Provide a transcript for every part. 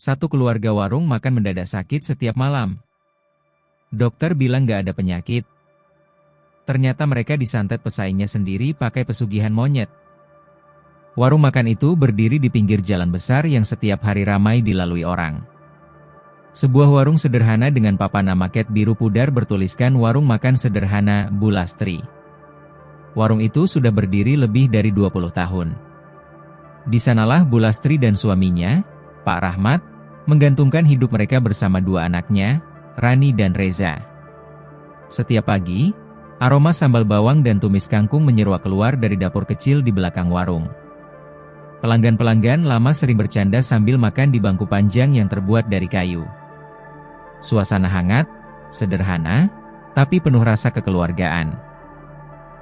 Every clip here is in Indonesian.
Satu keluarga warung makan mendadak sakit setiap malam. Dokter bilang gak ada penyakit. Ternyata mereka disantet pesaingnya sendiri pakai pesugihan monyet. Warung makan itu berdiri di pinggir jalan besar yang setiap hari ramai dilalui orang. Sebuah warung sederhana dengan papan nama cat biru pudar bertuliskan Warung Makan Sederhana Bu Lastri. Warung itu sudah berdiri lebih dari 20 tahun. Di sanalah Bu Lastri dan suaminya, Pak Rahmat, menggantungkan hidup mereka bersama dua anaknya, Rani dan Reza. Setiap pagi, aroma sambal bawang dan tumis kangkung menyeruak keluar dari dapur kecil di belakang warung. Pelanggan-pelanggan lama sering bercanda sambil makan di bangku panjang yang terbuat dari kayu. Suasana hangat, sederhana, tapi penuh rasa kekeluargaan.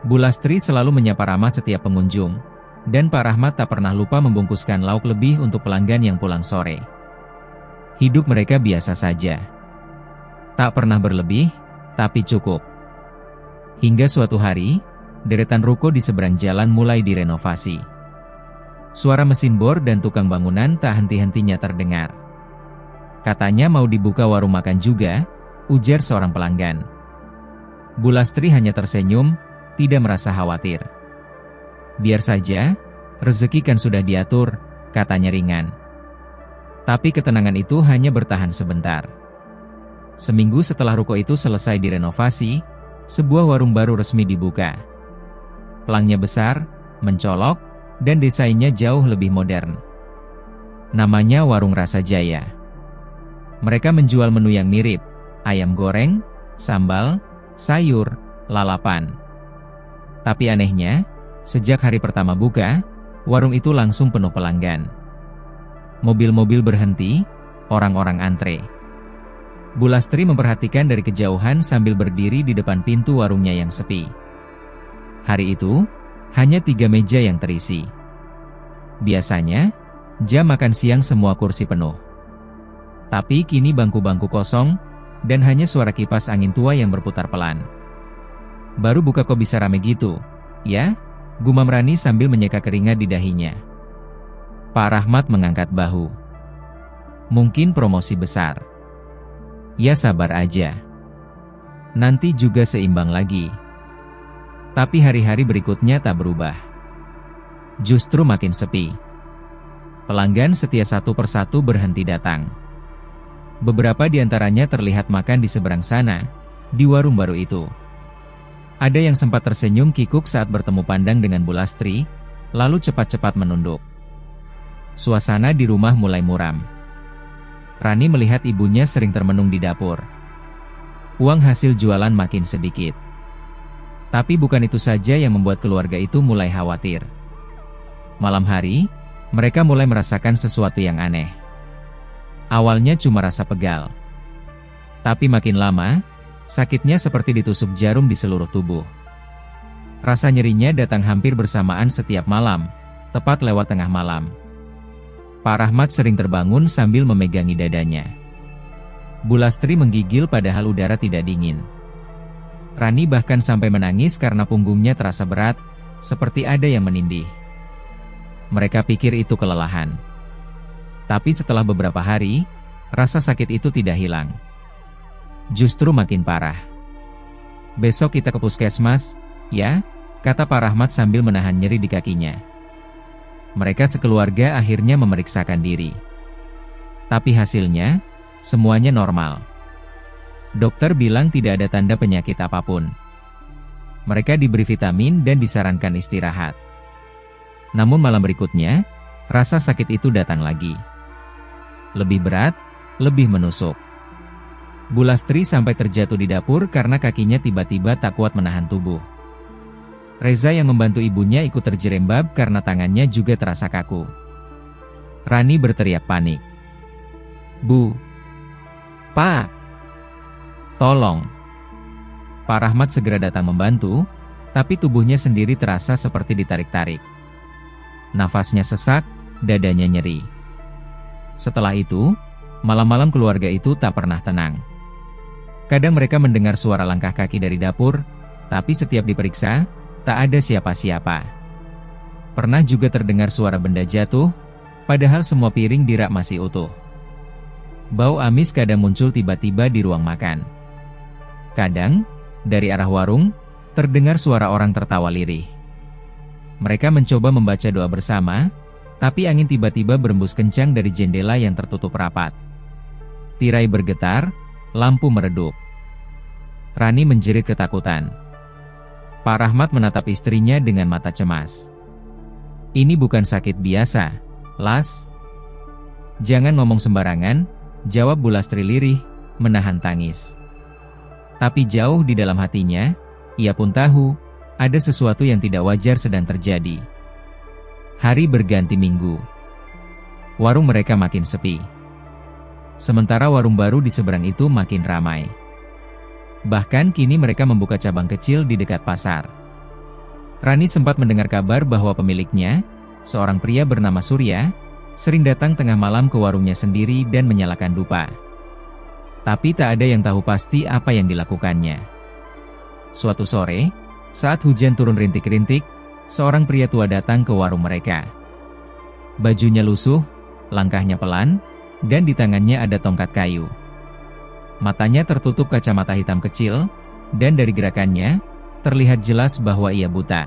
Bu Lastri selalu menyapa ramah setiap pengunjung, dan Pak Rahmat tak pernah lupa membungkuskan lauk lebih untuk pelanggan yang pulang sore. Hidup mereka biasa saja. Tak pernah berlebih, tapi cukup. Hingga suatu hari, deretan ruko di seberang jalan mulai direnovasi. Suara mesin bor dan tukang bangunan tak henti-hentinya terdengar. Katanya mau dibuka warung makan juga, ujar seorang pelanggan. Bu Lastri hanya tersenyum, tidak merasa khawatir. Biar saja, rezeki kan sudah diatur, katanya ringan. Tapi ketenangan itu hanya bertahan sebentar. Seminggu setelah ruko itu selesai direnovasi, sebuah warung baru resmi dibuka. Pelangnya besar, mencolok, dan desainnya jauh lebih modern. Namanya Warung Rasa Jaya. Mereka menjual menu yang mirip, ayam goreng, sambal, sayur, lalapan. Tapi anehnya, sejak hari pertama buka, warung itu langsung penuh pelanggan. Mobil-mobil berhenti, orang-orang antre. Bu Lastri memperhatikan dari kejauhan sambil berdiri di depan pintu warungnya yang sepi. Hari itu, hanya 3 meja yang terisi. Biasanya, jam makan siang semua kursi penuh. Tapi kini bangku-bangku kosong, dan hanya suara kipas angin tua yang berputar pelan. Baru buka kok bisa rame gitu, ya? Gumam Rani sambil menyeka keringat di dahinya. Pak Rahmat mengangkat bahu. Mungkin promosi besar. Ya sabar aja. Nanti juga seimbang lagi. Tapi hari-hari berikutnya tak berubah. Justru makin sepi. Pelanggan setia satu persatu berhenti datang. Beberapa di antaranya terlihat makan di seberang sana, di warung baru itu. Ada yang sempat tersenyum kikuk saat bertemu pandang dengan Bu Lastri, lalu cepat-cepat menunduk. Suasana di rumah mulai muram. Rani melihat ibunya sering termenung di dapur. Uang hasil jualan makin sedikit. Tapi bukan itu saja yang membuat keluarga itu mulai khawatir. Malam hari, mereka mulai merasakan sesuatu yang aneh. Awalnya cuma rasa pegal. Tapi makin lama, sakitnya seperti ditusuk jarum di seluruh tubuh. Rasa nyerinya datang hampir bersamaan setiap malam, tepat lewat tengah malam. Pak Rahmat sering terbangun sambil memegangi dadanya. Bu Lastri menggigil padahal udara tidak dingin. Rani bahkan sampai menangis karena punggungnya terasa berat, seperti ada yang menindih. Mereka pikir itu kelelahan. Tapi setelah beberapa hari, rasa sakit itu tidak hilang. Justru makin parah. Besok kita ke puskesmas, ya? Kata Pak Rahmat sambil menahan nyeri di kakinya. Mereka sekeluarga akhirnya memeriksakan diri. Tapi hasilnya, semuanya normal. Dokter bilang tidak ada tanda penyakit apapun. Mereka diberi vitamin dan disarankan istirahat. Namun malam berikutnya, rasa sakit itu datang lagi. Lebih berat, lebih menusuk. Bu Lastri sampai terjatuh di dapur karena kakinya tiba-tiba tak kuat menahan tubuh. Reza yang membantu ibunya ikut terjerembab karena tangannya juga terasa kaku. Rani berteriak panik. Bu! Pak! Tolong! Pak Rahmat segera datang membantu, tapi tubuhnya sendiri terasa seperti ditarik-tarik. Nafasnya sesak, dadanya nyeri. Setelah itu, malam-malam keluarga itu tak pernah tenang. Kadang mereka mendengar suara langkah kaki dari dapur, tapi setiap diperiksa, tak ada siapa-siapa. Pernah juga terdengar suara benda jatuh, padahal semua piring di rak masih utuh. Bau amis kadang muncul tiba-tiba di ruang makan. Kadang, dari arah warung, terdengar suara orang tertawa lirih. Mereka mencoba membaca doa bersama, tapi angin tiba-tiba berembus kencang dari jendela yang tertutup rapat. Tirai bergetar, lampu meredup. Rani menjerit ketakutan. Pak Rahmat menatap istrinya dengan mata cemas. Ini bukan sakit biasa, Las. Jangan ngomong sembarangan, jawab Bu Lastri lirih, menahan tangis. Tapi jauh di dalam hatinya, ia pun tahu, ada sesuatu yang tidak wajar sedang terjadi. Hari berganti minggu. Warung mereka makin sepi. Sementara warung baru di seberang itu makin ramai. Bahkan kini mereka membuka cabang kecil di dekat pasar. Rani sempat mendengar kabar bahwa pemiliknya, seorang pria bernama Surya, sering datang tengah malam ke warungnya sendiri dan menyalakan dupa. Tapi tak ada yang tahu pasti apa yang dilakukannya. Suatu sore, saat hujan turun rintik-rintik, seorang pria tua datang ke warung mereka. Bajunya lusuh, langkahnya pelan, dan di tangannya ada tongkat kayu. Matanya tertutup kacamata hitam kecil, dan dari gerakannya, terlihat jelas bahwa ia buta.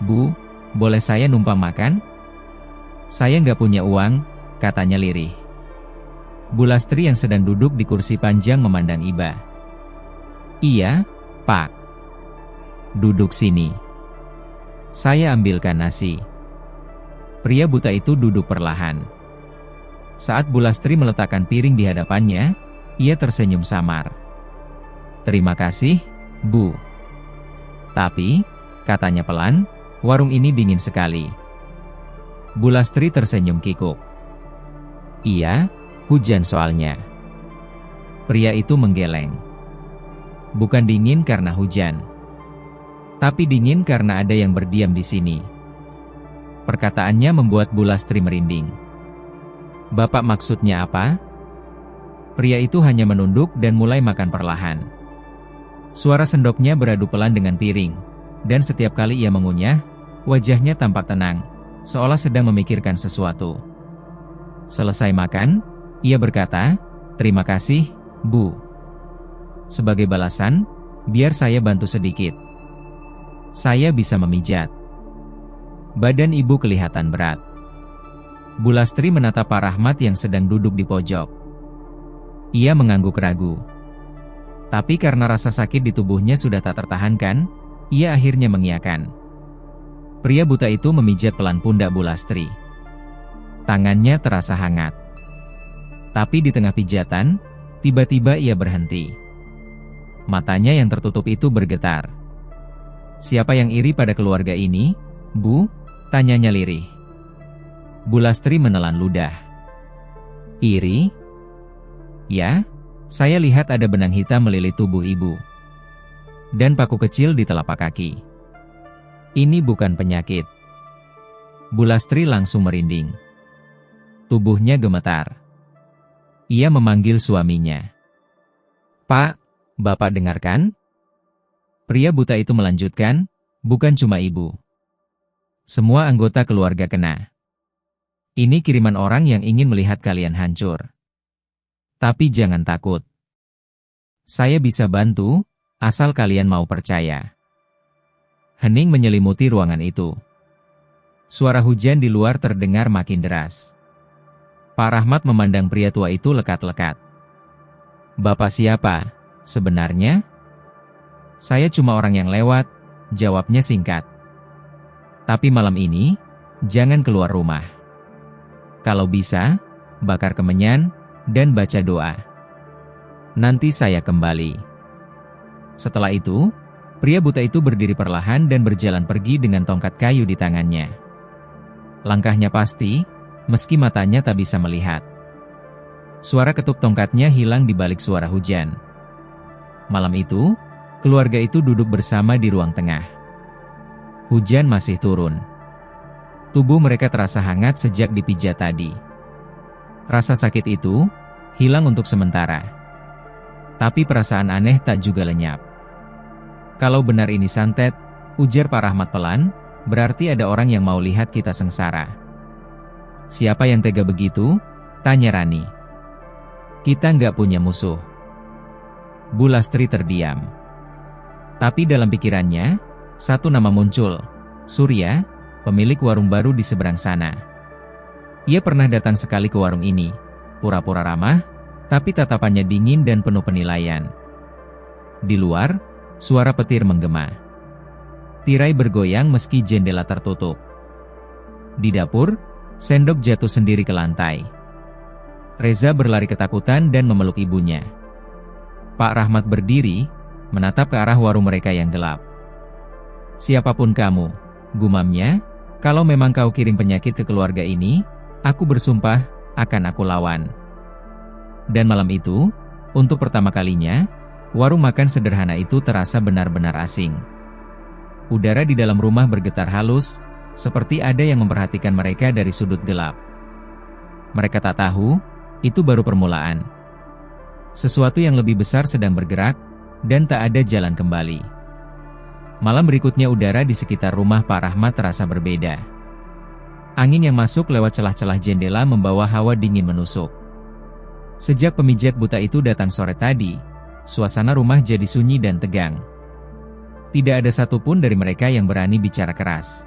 "Bu, boleh saya numpang makan?" "Saya nggak punya uang," katanya lirih. Bu Lastri yang sedang duduk di kursi panjang memandang iba. "Iya, Pak. Duduk sini. Saya ambilkan nasi." Pria buta itu duduk perlahan. Saat Bu Lastri meletakkan piring di hadapannya, ia tersenyum samar. "Terima kasih, Bu. Tapi," katanya pelan, "warung ini dingin sekali." Bu Lastri tersenyum kikuk. "Iya, hujan soalnya." Pria itu menggeleng. "Bukan dingin karena hujan. Tapi dingin karena ada yang berdiam di sini." Perkataannya membuat Bu Lastri merinding. "Bapak maksudnya apa?" Pria itu hanya menunduk dan mulai makan perlahan. Suara sendoknya beradu pelan dengan piring, dan setiap kali ia mengunyah, wajahnya tampak tenang, seolah sedang memikirkan sesuatu. Selesai makan, ia berkata, "Terima kasih, Bu. Sebagai balasan, biar saya bantu sedikit. Saya bisa memijat." Badan ibu kelihatan berat. Bu Lastri menatap Pak Rahmat yang sedang duduk di pojok. Ia mengangguk ragu. Tapi karena rasa sakit di tubuhnya sudah tak tertahankan, ia akhirnya mengiyakan. Pria buta itu memijat pelan pundak Bu Lastri. Tangannya terasa hangat. Tapi di tengah pijatan, tiba-tiba ia berhenti. Matanya yang tertutup itu bergetar. "Siapa yang iri pada keluarga ini, Bu?" tanyanya lirih. Bu Lastri menelan ludah. "Iri? Ya, saya lihat ada benang hitam melilit tubuh ibu. Dan paku kecil di telapak kaki. Ini bukan penyakit." Bu Lastri langsung merinding. Tubuhnya gemetar. Ia memanggil suaminya. "Pak, Bapak dengarkan?" Pria buta itu melanjutkan, "Bukan cuma ibu. Semua anggota keluarga kena. Ini kiriman orang yang ingin melihat kalian hancur. Tapi jangan takut. Saya bisa bantu, asal kalian mau percaya." Hening menyelimuti ruangan itu. Suara hujan di luar terdengar makin deras. Pak Rahmat memandang pria tua itu lekat-lekat. "Bapak siapa, sebenarnya?" "Saya cuma orang yang lewat," jawabnya singkat. "Tapi malam ini, jangan keluar rumah. Kalau bisa, bakar kemenyan, dan baca doa. Nanti saya kembali." Setelah itu, pria buta itu berdiri perlahan dan berjalan pergi dengan tongkat kayu di tangannya. Langkahnya pasti, meski matanya tak bisa melihat. Suara ketuk tongkatnya hilang di balik suara hujan. Malam itu, keluarga itu duduk bersama di ruang tengah. Hujan masih turun. Tubuh mereka terasa hangat sejak dipijat tadi. Rasa sakit itu hilang untuk sementara. Tapi perasaan aneh tak juga lenyap. "Kalau benar ini santet," ujar Pak Rahmat pelan, "berarti ada orang yang mau lihat kita sengsara." "Siapa yang tega begitu?" tanya Rani. Kita nggak punya musuh. Bu Lastri terdiam. Tapi dalam pikirannya, satu nama muncul, Surya, pemilik warung baru di seberang sana. Ia pernah datang sekali ke warung ini, pura-pura ramah, tapi tatapannya dingin dan penuh penilaian. Di luar, suara petir menggema. Tirai bergoyang meski jendela tertutup. Di dapur, sendok jatuh sendiri ke lantai. Reza berlari ketakutan dan memeluk ibunya. Pak Rahmat berdiri, menatap ke arah warung mereka yang gelap. "Siapapun kamu," gumamnya, "kalau memang kau kirim penyakit ke keluarga ini, aku bersumpah, akan aku lawan." Dan malam itu, untuk pertama kalinya, warung makan sederhana itu terasa benar-benar asing. Udara di dalam rumah bergetar halus, seperti ada yang memperhatikan mereka dari sudut gelap. Mereka tak tahu, itu baru permulaan. Sesuatu yang lebih besar sedang bergerak, dan tak ada jalan kembali. Malam berikutnya udara di sekitar rumah Pak Rahmat terasa berbeda. Angin yang masuk lewat celah-celah jendela membawa hawa dingin menusuk. Sejak pemijat buta itu datang sore tadi, suasana rumah jadi sunyi dan tegang. Tidak ada satupun dari mereka yang berani bicara keras.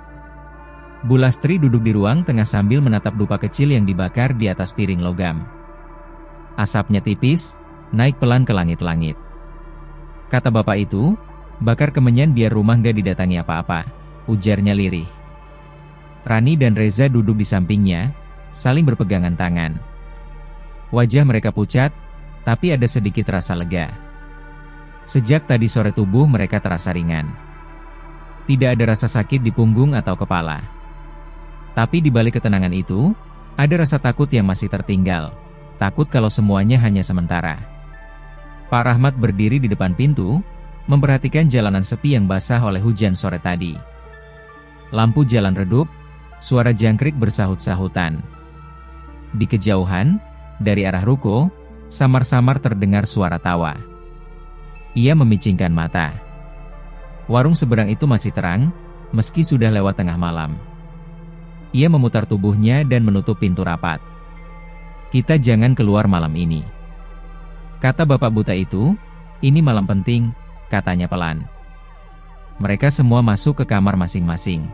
Bu Lastri duduk di ruang tengah sambil menatap dupa kecil yang dibakar di atas piring logam. Asapnya tipis, naik pelan ke langit-langit. Kata bapak itu, "Bakar kemenyan biar rumah gak didatangi apa-apa," ujarnya lirih. Rani dan Reza duduk di sampingnya, saling berpegangan tangan. Wajah mereka pucat, tapi ada sedikit rasa lega. Sejak tadi sore tubuh mereka terasa ringan. Tidak ada rasa sakit di punggung atau kepala. Tapi di balik ketenangan itu, ada rasa takut yang masih tertinggal. Takut kalau semuanya hanya sementara. Pak Rahmat berdiri di depan pintu, memperhatikan jalanan sepi yang basah oleh hujan sore tadi. Lampu jalan redup, suara jangkrik bersahut-sahutan. Di kejauhan, dari arah ruko, samar-samar terdengar suara tawa. Ia memicingkan mata. Warung seberang itu masih terang, meski sudah lewat tengah malam. Ia memutar tubuhnya dan menutup pintu rapat. "Kita jangan keluar malam ini," kata bapak buta itu. "Ini malam penting," katanya pelan. Mereka semua masuk ke kamar masing-masing.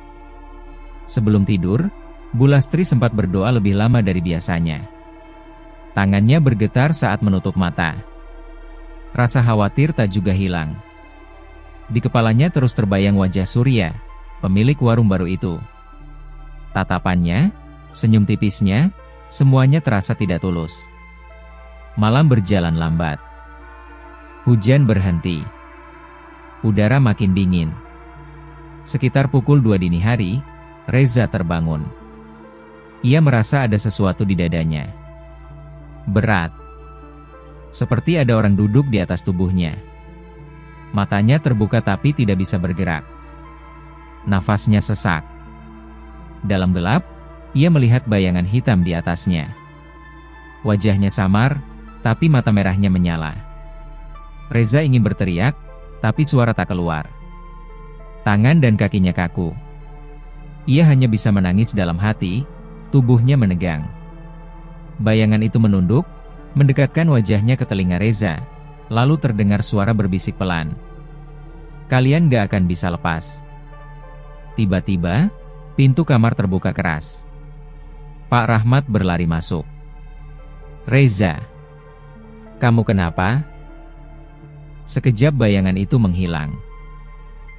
Sebelum tidur, Bu Lastri sempat berdoa lebih lama dari biasanya. Tangannya bergetar saat menutup mata. Rasa khawatir tak juga hilang. Di kepalanya terus terbayang wajah Surya, pemilik warung baru itu. Tatapannya, senyum tipisnya, semuanya terasa tidak tulus. Malam berjalan lambat. Hujan berhenti. Udara makin dingin. Sekitar pukul 2 dini hari, Reza terbangun. Ia merasa ada sesuatu di dadanya. Berat. Seperti ada orang duduk di atas tubuhnya. Matanya terbuka tapi tidak bisa bergerak. Nafasnya sesak. Dalam gelap, ia melihat bayangan hitam di atasnya. Wajahnya samar, tapi mata merahnya menyala. Reza ingin berteriak, tapi suara tak keluar. Tangan dan kakinya kaku. Ia hanya bisa menangis dalam hati, tubuhnya menegang. Bayangan itu menunduk, mendekatkan wajahnya ke telinga Reza, lalu terdengar suara berbisik pelan. "Kalian gak akan bisa lepas." Tiba-tiba, pintu kamar terbuka keras. Pak Rahmat berlari masuk. "Reza, kamu kenapa?" Sekejap bayangan itu menghilang.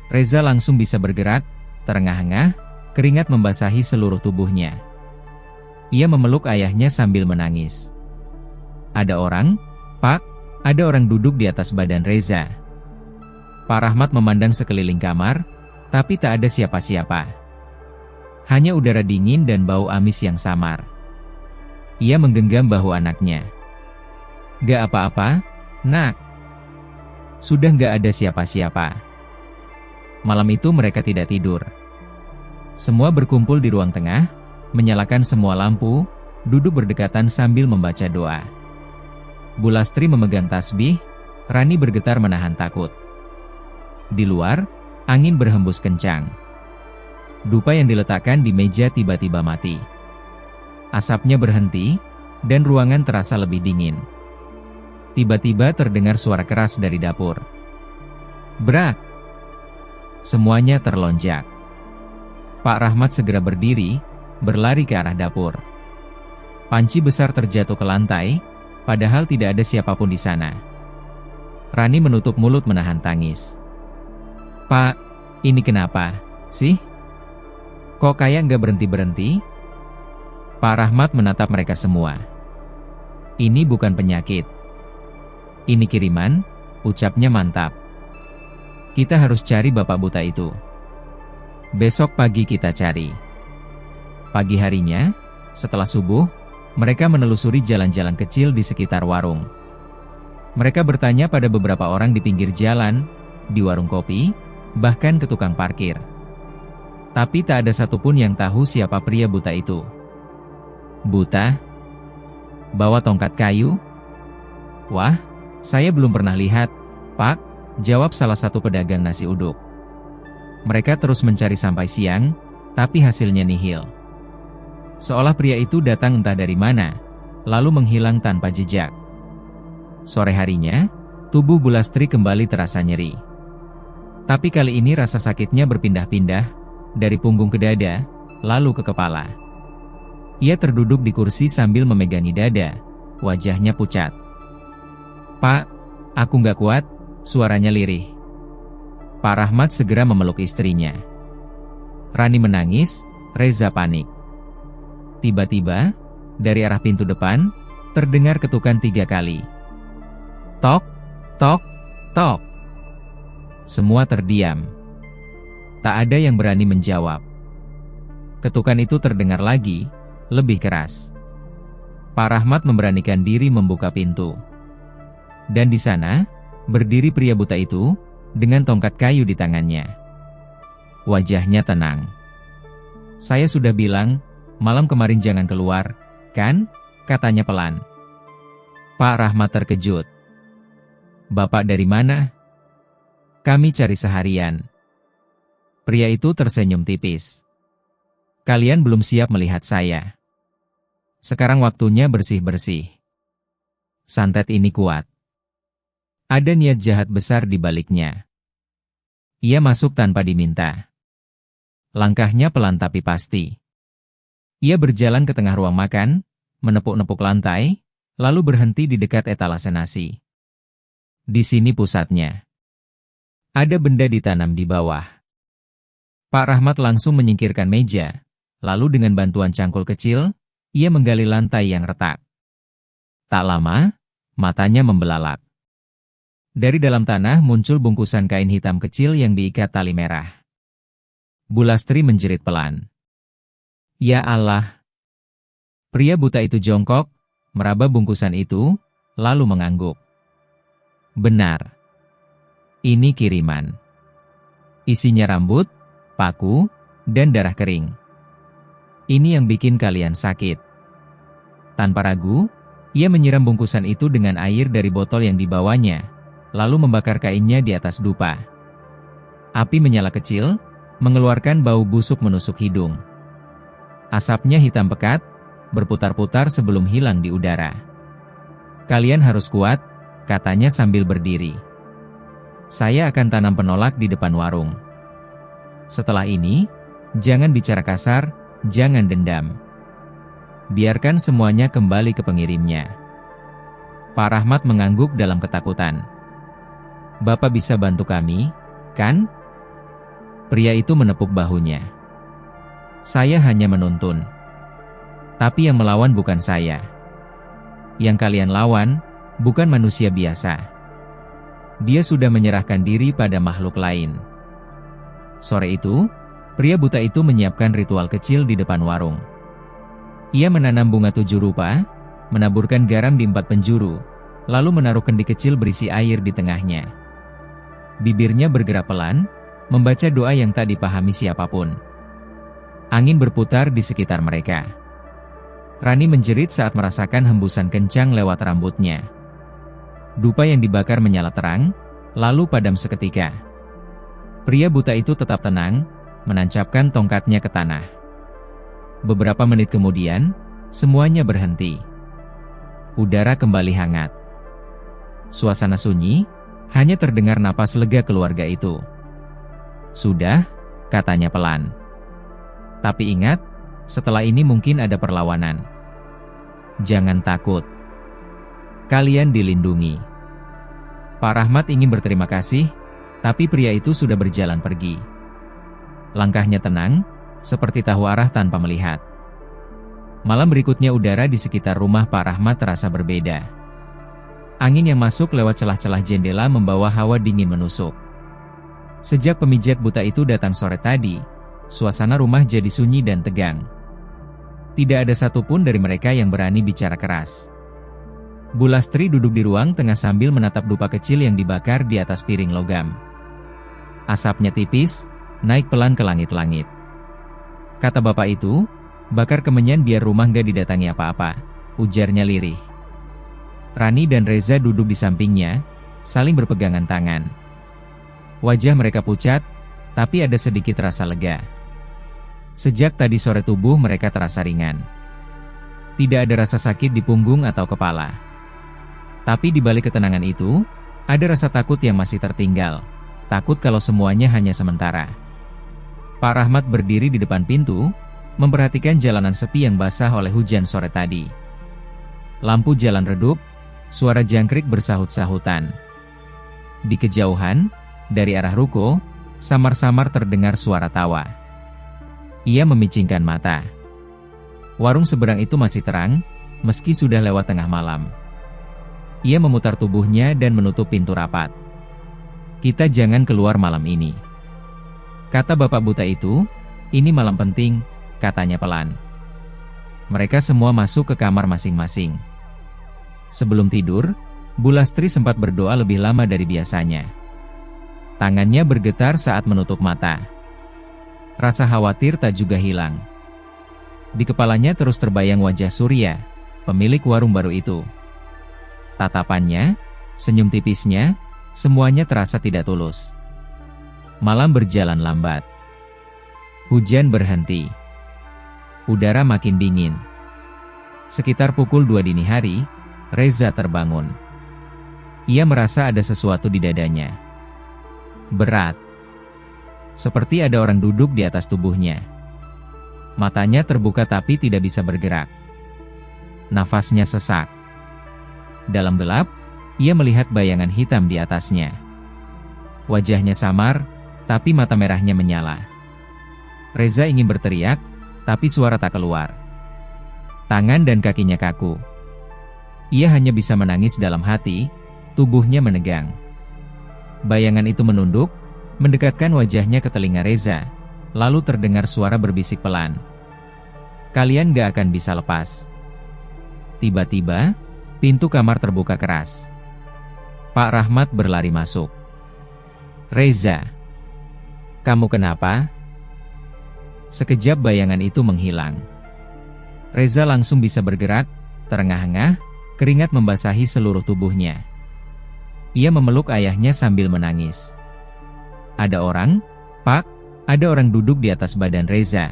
Reza langsung bisa bergerak, terengah-engah, keringat membasahi seluruh tubuhnya. Ia memeluk ayahnya sambil menangis. "Ada orang, Pak?" Ada orang duduk di atas badan Reza. Pak Rahmat memandang sekeliling kamar, tapi tak ada siapa-siapa. Hanya udara dingin dan bau amis yang samar. Ia menggenggam bahu anaknya. "Gak apa-apa, Nak. Sudah gak ada siapa-siapa." Malam itu mereka tidak tidur. Semua berkumpul di ruang tengah, menyalakan semua lampu, duduk berdekatan sambil membaca doa. Bu Lastri memegang tasbih, Rani bergetar menahan takut. Di luar, angin berhembus kencang. Dupa yang diletakkan di meja tiba-tiba mati. Asapnya berhenti, dan ruangan terasa lebih dingin. Tiba-tiba terdengar suara keras dari dapur. Brak! Semuanya terlonjak. Pak Rahmat segera berdiri, berlari ke arah dapur. Panci besar terjatuh ke lantai, padahal tidak ada siapapun di sana. Rani menutup mulut menahan tangis. Pak, ini kenapa sih? Kok kayak nggak berhenti-berhenti? Pak Rahmat menatap mereka semua. Ini bukan penyakit. Ini kiriman, ucapnya mantap. Kita harus cari bapak buta itu. Besok pagi kita cari. Pagi harinya, setelah subuh, mereka menelusuri jalan-jalan kecil di sekitar warung. Mereka bertanya pada beberapa orang di pinggir jalan, di warung kopi, bahkan ke tukang parkir. Tapi tak ada satupun yang tahu siapa pria buta itu. Buta? Bawa tongkat kayu? Wah, saya belum pernah lihat, Pak, jawab salah satu pedagang nasi uduk. Mereka terus mencari sampai siang, tapi hasilnya nihil. Seolah pria itu datang entah dari mana, lalu menghilang tanpa jejak. Sore harinya, tubuh Bulastri kembali terasa nyeri. Tapi kali ini rasa sakitnya berpindah-pindah, dari punggung ke dada, lalu ke kepala. Ia terduduk di kursi sambil memegangi dada, wajahnya pucat. Pak, aku nggak kuat, suaranya lirih. Pak Rahmat segera memeluk istrinya. Rani menangis, Reza panik. Tiba-tiba, dari arah pintu depan, terdengar ketukan 3 kali. Tok, tok, tok. Semua terdiam. Tak ada yang berani menjawab. Ketukan itu terdengar lagi, lebih keras. Pak Rahmat memberanikan diri membuka pintu. Dan di sana, berdiri pria buta itu, dengan tongkat kayu di tangannya. Wajahnya tenang. Saya sudah bilang, malam kemarin jangan keluar, kan? Katanya pelan. Pak Rahmat terkejut. Bapak dari mana? Kami cari seharian. Pria itu tersenyum tipis. Kalian belum siap melihat saya. Sekarang waktunya bersih-bersih. Santet ini kuat. Ada niat jahat besar di baliknya. Ia masuk tanpa diminta. Langkahnya pelan tapi pasti. Ia berjalan ke tengah ruang makan, menepuk-nepuk lantai, lalu berhenti di dekat etalase nasi. Di sini pusatnya. Ada benda ditanam di bawah. Pak Rahmat langsung menyingkirkan meja, lalu dengan bantuan cangkul kecil, ia menggali lantai yang retak. Tak lama, matanya membelalak. Dari dalam tanah muncul bungkusan kain hitam kecil yang diikat tali merah. Bulastri menjerit pelan. Ya Allah! Pria buta itu jongkok, meraba bungkusan itu, lalu mengangguk. Benar. Ini kiriman. Isinya rambut, paku, dan darah kering. Ini yang bikin kalian sakit. Tanpa ragu, ia menyiram bungkusan itu dengan air dari botol yang dibawanya, lalu membakar kainnya di atas dupa. Api menyala kecil, mengeluarkan bau busuk menusuk hidung. Asapnya hitam pekat, berputar-putar sebelum hilang di udara. Kalian harus kuat, katanya sambil berdiri. Saya akan tanam penolak di depan warung. Setelah ini, jangan bicara kasar, jangan dendam. Biarkan semuanya kembali ke pengirimnya. Pak Rahmat mengangguk dalam ketakutan. Bapak bisa bantu kami, kan? Pria itu menepuk bahunya. Saya hanya menuntun. Tapi yang melawan bukan saya. Yang kalian lawan, bukan manusia biasa. Dia sudah menyerahkan diri pada makhluk lain. Sore itu, pria buta itu menyiapkan ritual kecil di depan warung. Ia menanam bunga 7 rupa, menaburkan garam di 4 penjuru, lalu menaruh kendi kecil berisi air di tengahnya. Bibirnya bergerak pelan, membaca doa yang tak dipahami siapapun. Angin berputar di sekitar mereka. Rani menjerit saat merasakan hembusan kencang lewat rambutnya. Dupa yang dibakar menyala terang, lalu padam seketika. Pria buta itu tetap tenang, menancapkan tongkatnya ke tanah. Beberapa menit kemudian, semuanya berhenti. Udara kembali hangat. Suasana sunyi, hanya terdengar napas lega keluarga itu. "Sudah," katanya pelan. "Tapi ingat, setelah ini mungkin ada perlawanan. Jangan takut. Kalian dilindungi." Pak Rahmat ingin berterima kasih, tapi pria itu sudah berjalan pergi. Langkahnya tenang, seperti tahu arah tanpa melihat. Malam berikutnya udara di sekitar rumah Pak Rahmat terasa berbeda. Angin yang masuk lewat celah-celah jendela membawa hawa dingin menusuk. Sejak pemijat buta itu datang sore tadi, suasana rumah jadi sunyi dan tegang. Tidak ada satupun dari mereka yang berani bicara keras. Bu Lastri duduk di ruang tengah sambil menatap dupa kecil yang dibakar di atas piring logam. Asapnya tipis, naik pelan ke langit-langit. Kata bapak itu, "Bakar kemenyan biar rumah gak didatangi apa-apa," ujarnya lirih. Rani dan Reza duduk di sampingnya, saling berpegangan tangan. Wajah mereka pucat, tapi ada sedikit rasa lega. Sejak tadi sore tubuh mereka terasa ringan. Tidak ada rasa sakit di punggung atau kepala. Tapi di balik ketenangan itu, ada rasa takut yang masih tertinggal. Takut kalau semuanya hanya sementara. Pak Rahmat berdiri di depan pintu, memperhatikan jalanan sepi yang basah oleh hujan sore tadi. Lampu jalan redup, suara jangkrik bersahut-sahutan. Di kejauhan, dari arah ruko, samar-samar terdengar suara tawa. Ia memicingkan mata. Warung seberang itu masih terang, meski sudah lewat tengah malam. Ia memutar tubuhnya dan menutup pintu rapat. "Kita jangan keluar malam ini," kata bapak buta itu. "Ini malam penting," katanya pelan. Mereka semua masuk ke kamar masing-masing. Sebelum tidur, Bu Lastri sempat berdoa lebih lama dari biasanya. Tangannya bergetar saat menutup mata. Rasa khawatir tak juga hilang. Di kepalanya terus terbayang wajah Surya, pemilik warung baru itu. Tatapannya, senyum tipisnya, semuanya terasa tidak tulus. Malam berjalan lambat. Hujan berhenti. Udara makin dingin. Sekitar pukul 2 dini hari, Reza terbangun. Ia merasa ada sesuatu di dadanya. Berat. Seperti ada orang duduk di atas tubuhnya. Matanya terbuka tapi tidak bisa bergerak. Nafasnya sesak. Dalam gelap, ia melihat bayangan hitam di atasnya. Wajahnya samar, tapi mata merahnya menyala. Reza ingin berteriak, tapi suara tak keluar. Tangan dan kakinya kaku. Ia hanya bisa menangis dalam hati, tubuhnya menegang. Bayangan itu menunduk, mendekatkan wajahnya ke telinga Reza, lalu terdengar suara berbisik pelan. "Kalian gak akan bisa lepas." Tiba-tiba, pintu kamar terbuka keras. Pak Rahmat berlari masuk. "Reza, kamu kenapa?" Sekejap bayangan itu menghilang. Reza langsung bisa bergerak, terengah-engah, keringat membasahi seluruh tubuhnya. Ia memeluk ayahnya sambil menangis. "Ada orang, Pak?" Ada orang duduk di atas badan Reza.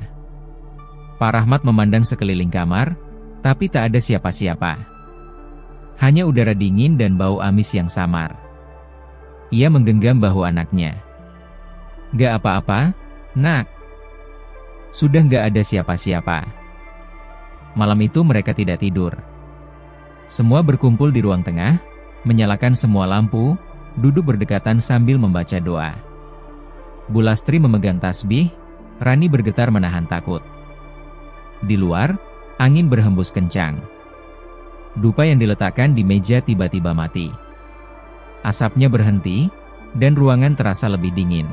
Pak Rahmat memandang sekeliling kamar, tapi tak ada siapa-siapa. Hanya udara dingin dan bau amis yang samar. Ia menggenggam bahu anaknya. "Gak apa-apa, Nak." Sudah gak ada siapa-siapa. Malam itu mereka tidak tidur. Semua berkumpul di ruang tengah, menyalakan semua lampu, duduk berdekatan sambil membaca doa. Bu Lastri memegang tasbih, Rani bergetar menahan takut. Di luar, angin berhembus kencang. Dupa yang diletakkan di meja tiba-tiba mati. Asapnya berhenti, dan ruangan terasa lebih dingin.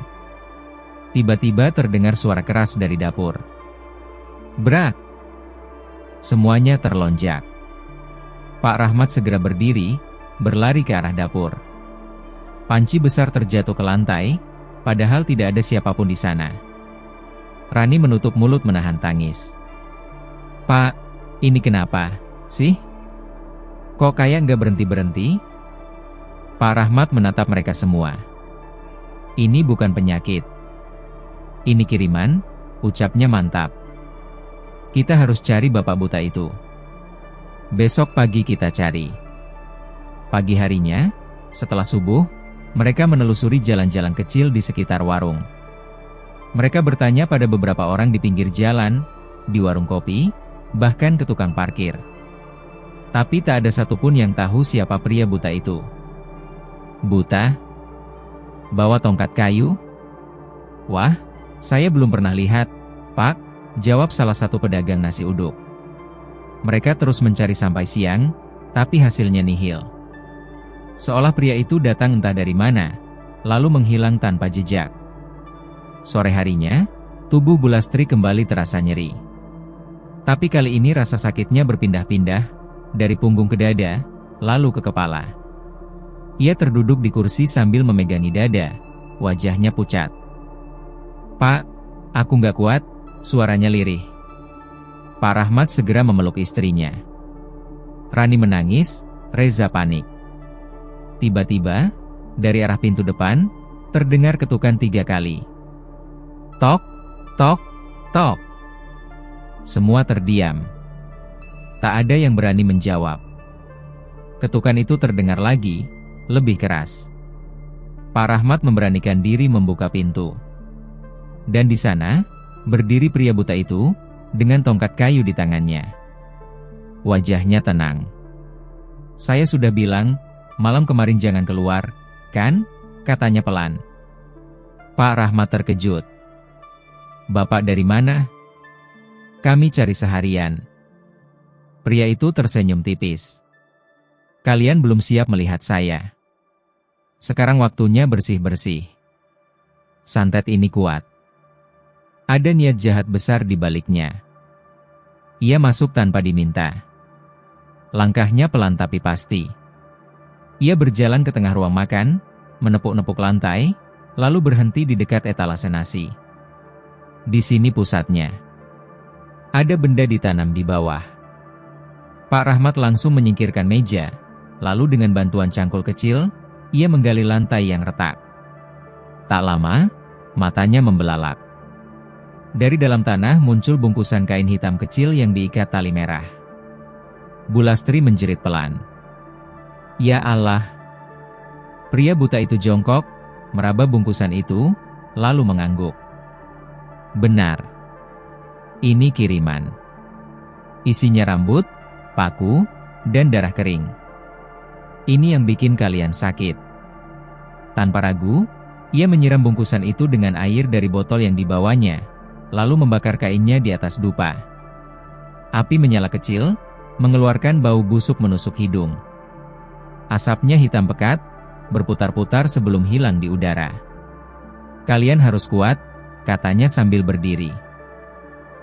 Tiba-tiba terdengar suara keras dari dapur. "Brak!" Semuanya terlonjak. Pak Rahmat segera berdiri, berlari ke arah dapur. Panci besar terjatuh ke lantai, padahal tidak ada siapapun di sana. Rani menutup mulut menahan tangis. "Pak, ini kenapa sih? Kok kayak nggak berhenti-berhenti?" Pak Rahmat menatap mereka semua. "Ini bukan penyakit. Ini kiriman," ucapnya mantap. "Kita harus cari bapak buta itu. Besok pagi kita cari." Pagi harinya, Setelah subuh, mereka menelusuri jalan-jalan kecil di sekitar warung. Mereka bertanya pada beberapa orang di pinggir jalan, di warung kopi, bahkan ke tukang parkir. Tapi tak ada satupun yang tahu siapa pria buta itu. Buta? Bawa tongkat kayu? Wah, saya belum pernah lihat, Pak, jawab salah satu pedagang nasi uduk. Mereka terus mencari sampai siang, tapi hasilnya nihil. Seolah pria itu datang entah dari mana, lalu menghilang tanpa jejak. Sore harinya, tubuh Bulastri kembali terasa nyeri. Tapi kali ini rasa sakitnya berpindah-pindah, dari punggung ke dada, lalu ke kepala. Ia terduduk di kursi sambil memegangi dada, wajahnya pucat. Pak, aku nggak kuat, suaranya lirih. Pak Rahmat segera memeluk istrinya. Rani menangis, Reza panik. Tiba-tiba, dari arah pintu depan, terdengar ketukan 3 kali. Tok, tok, tok. Semua terdiam. Tak ada yang berani menjawab. Ketukan itu terdengar lagi, lebih keras. Pak Rahmat memberanikan diri membuka pintu. Dan di sana, berdiri pria buta itu, dengan tongkat kayu di tangannya. Wajahnya tenang. Saya sudah bilang, malam kemarin jangan keluar, kan? Katanya pelan. Pak Rahmat terkejut. Bapak dari mana? Kami cari seharian. Pria itu tersenyum tipis. Kalian belum siap melihat saya. Sekarang waktunya bersih-bersih. Santet ini kuat. Ada niat jahat besar di baliknya. Ia masuk tanpa diminta. Langkahnya pelan tapi pasti. Ia berjalan ke tengah ruang makan, menepuk-nepuk lantai, lalu berhenti di dekat etalase nasi. Di sini pusatnya. Ada benda ditanam di bawah. Pak Rahmat langsung menyingkirkan meja, lalu dengan bantuan cangkul kecil, ia menggali lantai yang retak. Tak lama, matanya membelalak. Dari dalam tanah muncul bungkusan kain hitam kecil yang diikat tali merah. Bulastri menjerit pelan. Ya Allah! Pria buta itu jongkok, meraba bungkusan itu, lalu mengangguk. Benar. Ini kiriman. Isinya rambut, paku, dan darah kering. Ini yang bikin kalian sakit. Tanpa ragu, ia menyiram bungkusan itu dengan air dari botol yang dibawanya, lalu membakar kainnya di atas dupa. Api menyala kecil, mengeluarkan bau busuk menusuk hidung. Asapnya hitam pekat, berputar-putar sebelum hilang di udara. Kalian harus kuat, katanya sambil berdiri.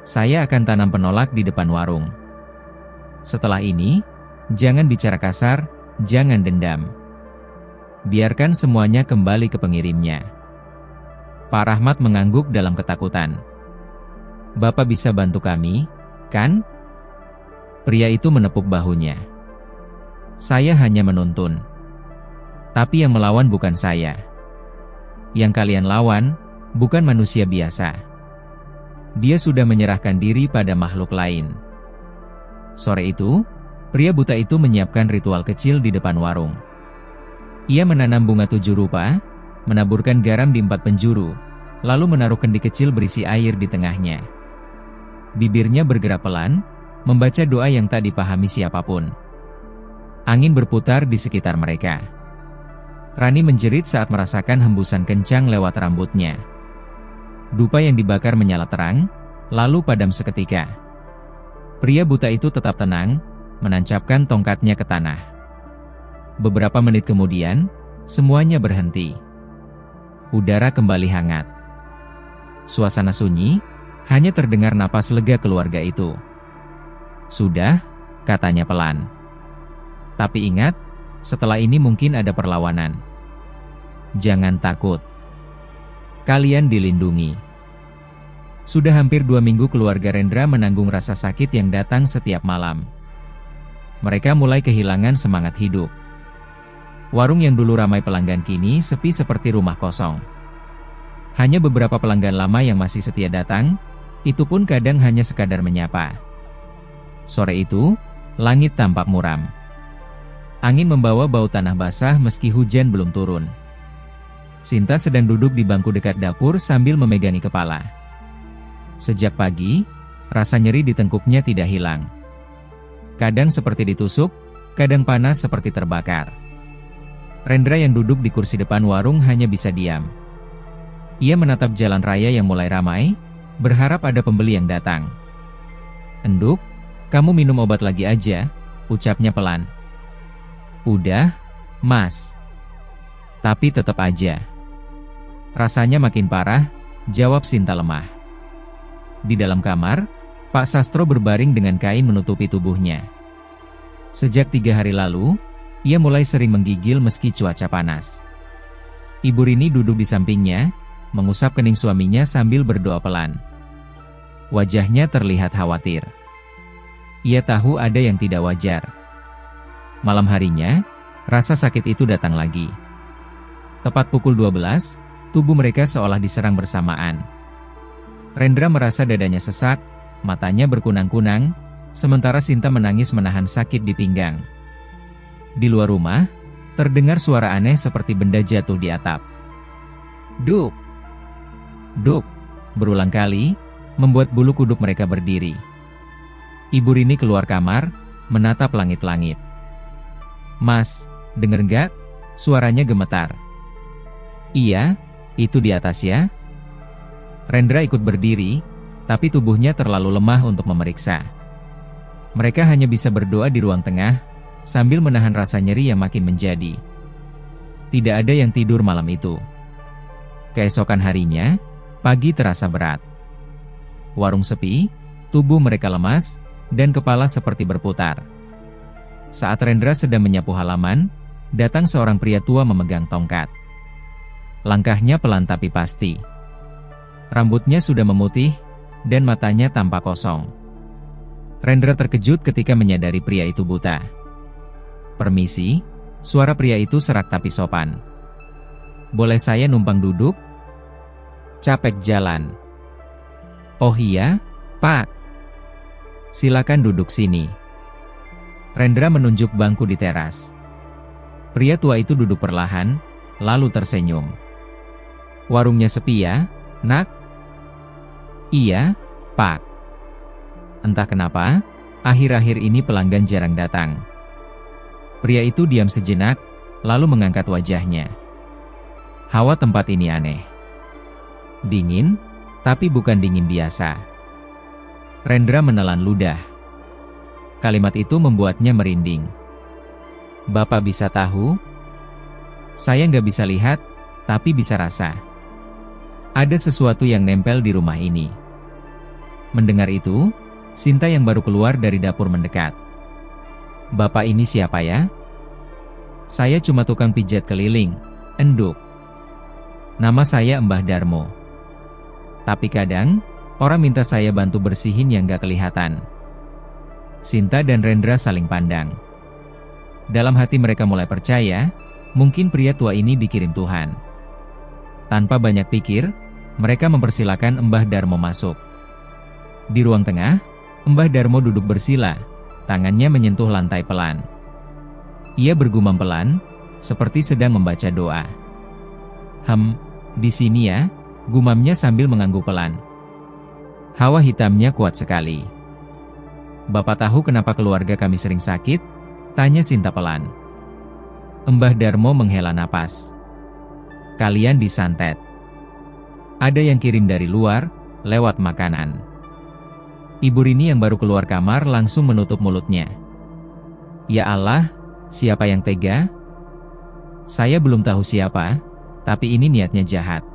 Saya akan tanam penolak di depan warung. Setelah ini, jangan bicara kasar, jangan dendam. Biarkan semuanya kembali ke pengirimnya. Pak Rahmat mengangguk dalam ketakutan. Bapak bisa bantu kami, kan? Pria itu menepuk bahunya. Saya hanya menuntun. Tapi yang melawan bukan saya. Yang kalian lawan, bukan manusia biasa. Dia sudah menyerahkan diri pada makhluk lain. Sore itu, pria buta itu menyiapkan ritual kecil di depan warung. Ia menanam bunga 7 rupa, menaburkan garam di 4 penjuru, lalu menaruh kendi kecil berisi air di tengahnya. Bibirnya bergerak pelan, membaca doa yang tak dipahami siapapun. Angin berputar di sekitar mereka. Rani menjerit saat merasakan hembusan kencang lewat rambutnya. Dupa yang dibakar menyala terang, lalu padam seketika. Pria buta itu tetap tenang, menancapkan tongkatnya ke tanah. Beberapa menit kemudian, semuanya berhenti. Udara kembali hangat. Suasana sunyi, hanya terdengar napas lega keluarga itu. Sudah, katanya pelan. Tapi ingat, setelah ini mungkin ada perlawanan. Jangan takut. Kalian dilindungi. Sudah hampir 2 minggu keluarga Rendra menanggung rasa sakit yang datang setiap malam. Mereka mulai kehilangan semangat hidup. Warung yang dulu ramai pelanggan kini sepi seperti rumah kosong. Hanya beberapa pelanggan lama yang masih setia datang, itu pun kadang hanya sekadar menyapa. Sore itu, langit tampak muram. Angin membawa bau tanah basah meski hujan belum turun. Sinta sedang duduk di bangku dekat dapur sambil memegangi kepala. Sejak pagi, rasa nyeri di tengkuknya tidak hilang. Kadang seperti ditusuk, kadang panas seperti terbakar. Rendra yang duduk di kursi depan warung hanya bisa diam. Ia menatap jalan raya yang mulai ramai, berharap ada pembeli yang datang. "Enduk, kamu minum obat lagi aja," ucapnya pelan. "Udah, Mas." Tapi tetap aja. "Rasanya makin parah," jawab Sinta lemah. Di dalam kamar, Pak Sastro berbaring dengan kain menutupi tubuhnya. Sejak 3 hari lalu, ia mulai sering menggigil meski cuaca panas. Ibu Rini duduk di sampingnya, mengusap kening suaminya sambil berdoa pelan. Wajahnya terlihat khawatir. Ia tahu ada yang tidak wajar. Malam harinya, rasa sakit itu datang lagi. Tepat pukul 12, tubuh mereka seolah diserang bersamaan. Rendra merasa dadanya sesak, matanya berkunang-kunang, sementara Sinta menangis menahan sakit di pinggang. Di luar rumah, terdengar suara aneh seperti benda jatuh di atap. "Duk! Duk!" berulang kali, membuat bulu kuduk mereka berdiri. Ibu Rini keluar kamar, menatap langit-langit. "Mas, denger nggak?" Suaranya gemetar. "Iya, itu di atas ya." Rendra ikut berdiri, tapi tubuhnya terlalu lemah untuk memeriksa. Mereka hanya bisa berdoa di ruang tengah, sambil menahan rasa nyeri yang makin menjadi. Tidak ada yang tidur malam itu. Keesokan harinya, pagi terasa berat. Warung sepi, tubuh mereka lemas, dan kepala seperti berputar. Saat Rendra sedang menyapu halaman, datang seorang pria tua memegang tongkat. Langkahnya pelan tapi pasti. Rambutnya sudah memutih, dan matanya tampak kosong. Rendra terkejut ketika menyadari pria itu buta. "Permisi," suara pria itu serak tapi sopan. "Boleh saya numpang duduk? Capek jalan." "Oh iya, Pak. Silakan duduk sini." Rendra menunjuk bangku di teras. Pria tua itu duduk perlahan, lalu tersenyum. "Warungnya sepi ya, Nak?" "Iya, Pak. Entah kenapa, akhir-akhir ini pelanggan jarang datang." Pria itu diam sejenak, lalu mengangkat wajahnya. "Hawa tempat ini aneh. Dingin, tapi bukan dingin biasa." Rendra menelan ludah. Kalimat itu membuatnya merinding. "Bapak bisa tahu? Saya nggak bisa lihat, tapi bisa rasa. Ada sesuatu yang nempel di rumah ini." Mendengar itu, Sinta yang baru keluar dari dapur mendekat. "Bapak ini siapa ya?" "Saya cuma tukang pijat keliling, Enduk. Nama saya Mbah Darmo. Tapi kadang, orang minta saya bantu bersihin yang gak kelihatan." Sinta dan Rendra saling pandang. Dalam hati mereka mulai percaya, mungkin pria tua ini dikirim Tuhan. Tanpa banyak pikir, mereka mempersilakan Mbah Darmo masuk. Di ruang tengah, Mbah Darmo duduk bersila, tangannya menyentuh lantai pelan. Ia bergumam pelan, seperti sedang membaca doa. Di sini ya," gumamnya sambil mengangguk pelan. "Hawa hitamnya kuat sekali." "Bapak tahu kenapa keluarga kami sering sakit?" tanya Sinta pelan. Mbah Darmo menghela napas. "Kalian disantet. Ada yang kirim dari luar, lewat makanan." Ibu Rini yang baru keluar kamar langsung menutup mulutnya. "Ya Allah, siapa yang tega?" "Saya belum tahu siapa, tapi ini niatnya jahat.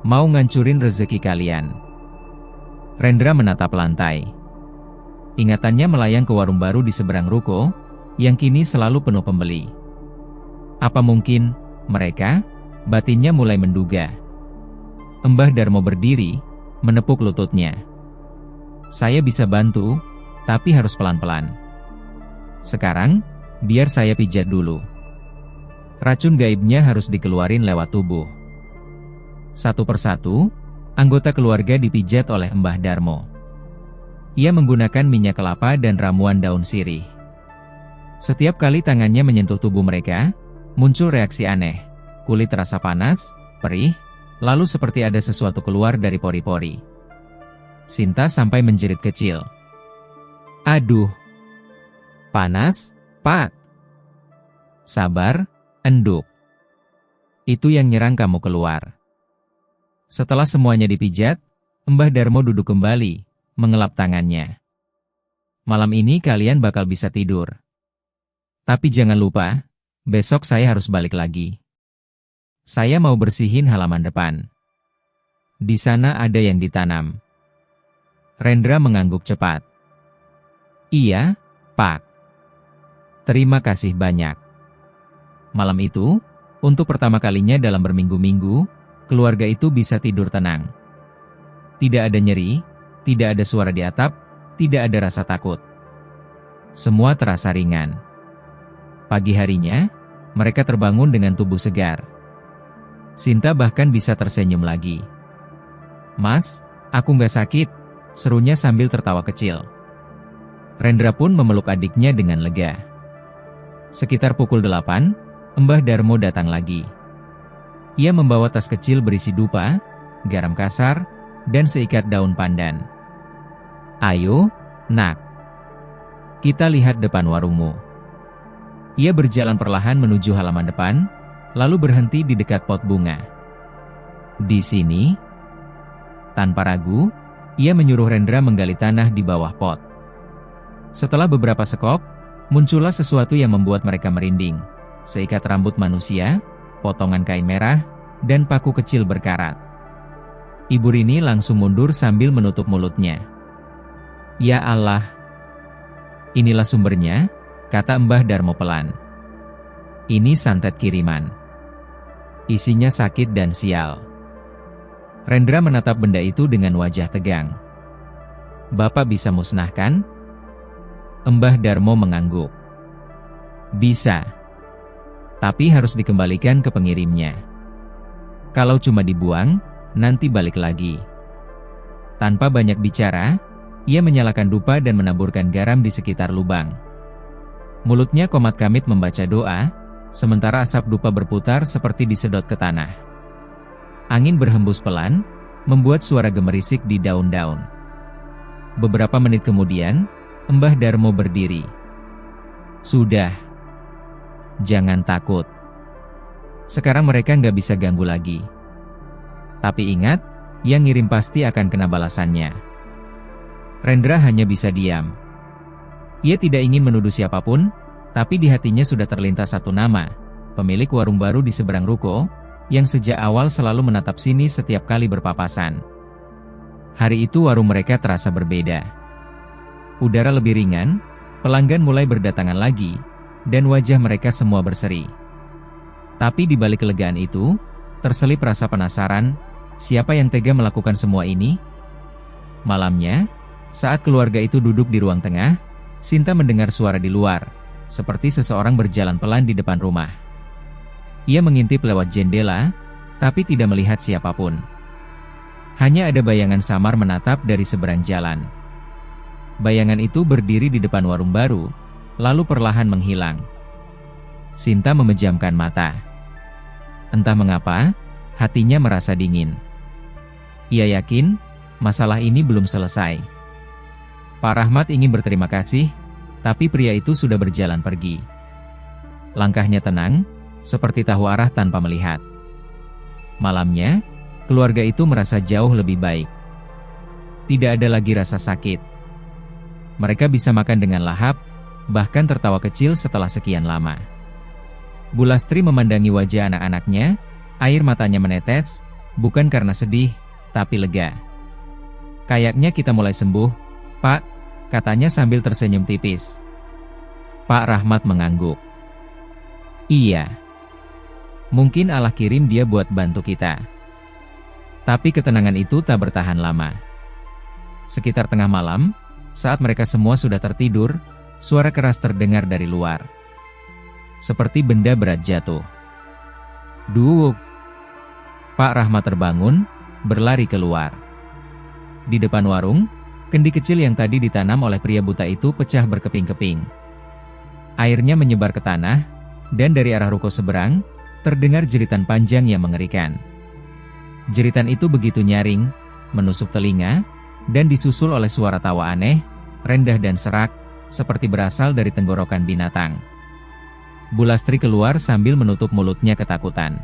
Mau ngancurin rezeki kalian." Rendra menatap lantai. Ingatannya melayang ke warung baru di seberang ruko, yang kini selalu penuh pembeli. Apa mungkin mereka? Batinnya mulai menduga. Mbah Darmo berdiri, menepuk lututnya. "Saya bisa bantu, tapi harus pelan-pelan. Sekarang, biar saya pijat dulu." Racun gaibnya harus dikeluarin lewat tubuh. Satu persatu, anggota keluarga dipijat oleh Mbah Darmo. Ia menggunakan minyak kelapa dan ramuan daun sirih. Setiap kali tangannya menyentuh tubuh mereka, muncul reaksi aneh. Kulit terasa panas, perih, lalu seperti ada sesuatu keluar dari pori-pori. Sinta sampai menjerit kecil. Aduh! Panas, Pak! Sabar, enduk. Itu yang nyerang kamu keluar. Setelah semuanya dipijat, Mbah Darmo duduk kembali, mengelap tangannya. Malam ini kalian bakal bisa tidur. Tapi jangan lupa, besok saya harus balik lagi. Saya mau bersihin halaman depan. Di sana ada yang ditanam. Rendra mengangguk cepat. Iya, Pak. Terima kasih banyak. Malam itu, untuk pertama kalinya dalam berminggu-minggu, keluarga itu bisa tidur tenang. Tidak ada nyeri, tidak ada suara di atap, tidak ada rasa takut. Semua terasa ringan. Pagi harinya, mereka terbangun dengan tubuh segar. Sinta bahkan bisa tersenyum lagi. Mas, aku nggak sakit, serunya sambil tertawa kecil. Rendra pun memeluk adiknya dengan lega. Sekitar pukul 8, Mbah Darmo datang lagi. Ia membawa tas kecil berisi dupa, garam kasar, dan seikat daun pandan. Ayo, nak. Kita lihat depan warungmu. Ia berjalan perlahan menuju halaman depan, lalu berhenti di dekat pot bunga. Di sini, tanpa ragu, ia menyuruh Rendra menggali tanah di bawah pot. Setelah beberapa sekop, muncullah sesuatu yang membuat mereka merinding. Seikat rambut manusia, potongan kain merah, dan paku kecil berkarat. Ibu Rini langsung mundur sambil menutup mulutnya. Ya Allah! Inilah sumbernya, kata Mbah Darmo pelan. Ini santet kiriman. Isinya sakit dan sial. Rendra menatap benda itu dengan wajah tegang. Bapak bisa musnahkan? Mbah Darmo mengangguk. Bisa. Tapi harus dikembalikan ke pengirimnya. Kalau cuma dibuang, nanti balik lagi. Tanpa banyak bicara, ia menyalakan dupa dan menaburkan garam di sekitar lubang. Mulutnya komat-kamit membaca doa, sementara asap dupa berputar seperti disedot ke tanah. Angin berhembus pelan, membuat suara gemerisik di daun-daun. Beberapa menit kemudian, Mbah Darmo berdiri. Sudah. Jangan takut. Sekarang mereka nggak bisa ganggu lagi. Tapi ingat, yang ngirim pasti akan kena balasannya. Rendra hanya bisa diam. Ia tidak ingin menuduh siapapun, tapi di hatinya sudah terlintas satu nama, pemilik warung baru di seberang ruko, yang sejak awal selalu menatap sini setiap kali berpapasan. Hari itu warung mereka terasa berbeda. Udara lebih ringan, pelanggan mulai berdatangan lagi, dan wajah mereka semua berseri. Tapi di balik kelegaan itu, terselip rasa penasaran, siapa yang tega melakukan semua ini? Malamnya, saat keluarga itu duduk di ruang tengah, Sinta mendengar suara di luar, seperti seseorang berjalan pelan di depan rumah. Ia mengintip lewat jendela, tapi tidak melihat siapapun. Hanya ada bayangan samar menatap dari seberang jalan. Bayangan itu berdiri di depan warung baru, lalu perlahan menghilang. Sinta memejamkan mata. Entah mengapa, hatinya merasa dingin. Ia yakin, masalah ini belum selesai. Pak Rahmat ingin berterima kasih, tapi pria itu sudah berjalan pergi. Langkahnya tenang, seperti tahu arah tanpa melihat. Malamnya, keluarga itu merasa jauh lebih baik. Tidak ada lagi rasa sakit. Mereka bisa makan dengan lahap, bahkan tertawa kecil setelah sekian lama. Bu Lastri memandangi wajah anak-anaknya, air matanya menetes, bukan karena sedih, tapi lega. Kayaknya kita mulai sembuh, Pak, katanya sambil tersenyum tipis. Pak Rahmat mengangguk. Iya. Mungkin Allah kirim dia buat bantu kita. Tapi ketenangan itu tak bertahan lama. Sekitar tengah malam, saat mereka semua sudah tertidur, suara keras terdengar dari luar. Seperti benda berat jatuh. Duuk. Pak Rahmat terbangun, berlari keluar. Di depan warung, kendi kecil yang tadi ditanam oleh pria buta itu pecah berkeping-keping. Airnya menyebar ke tanah, dan dari arah ruko seberang, terdengar jeritan panjang yang mengerikan. Jeritan itu begitu nyaring, menusuk telinga, dan disusul oleh suara tawa aneh, rendah dan serak, seperti berasal dari tenggorokan binatang. Bu Lastri keluar sambil menutup mulutnya ketakutan.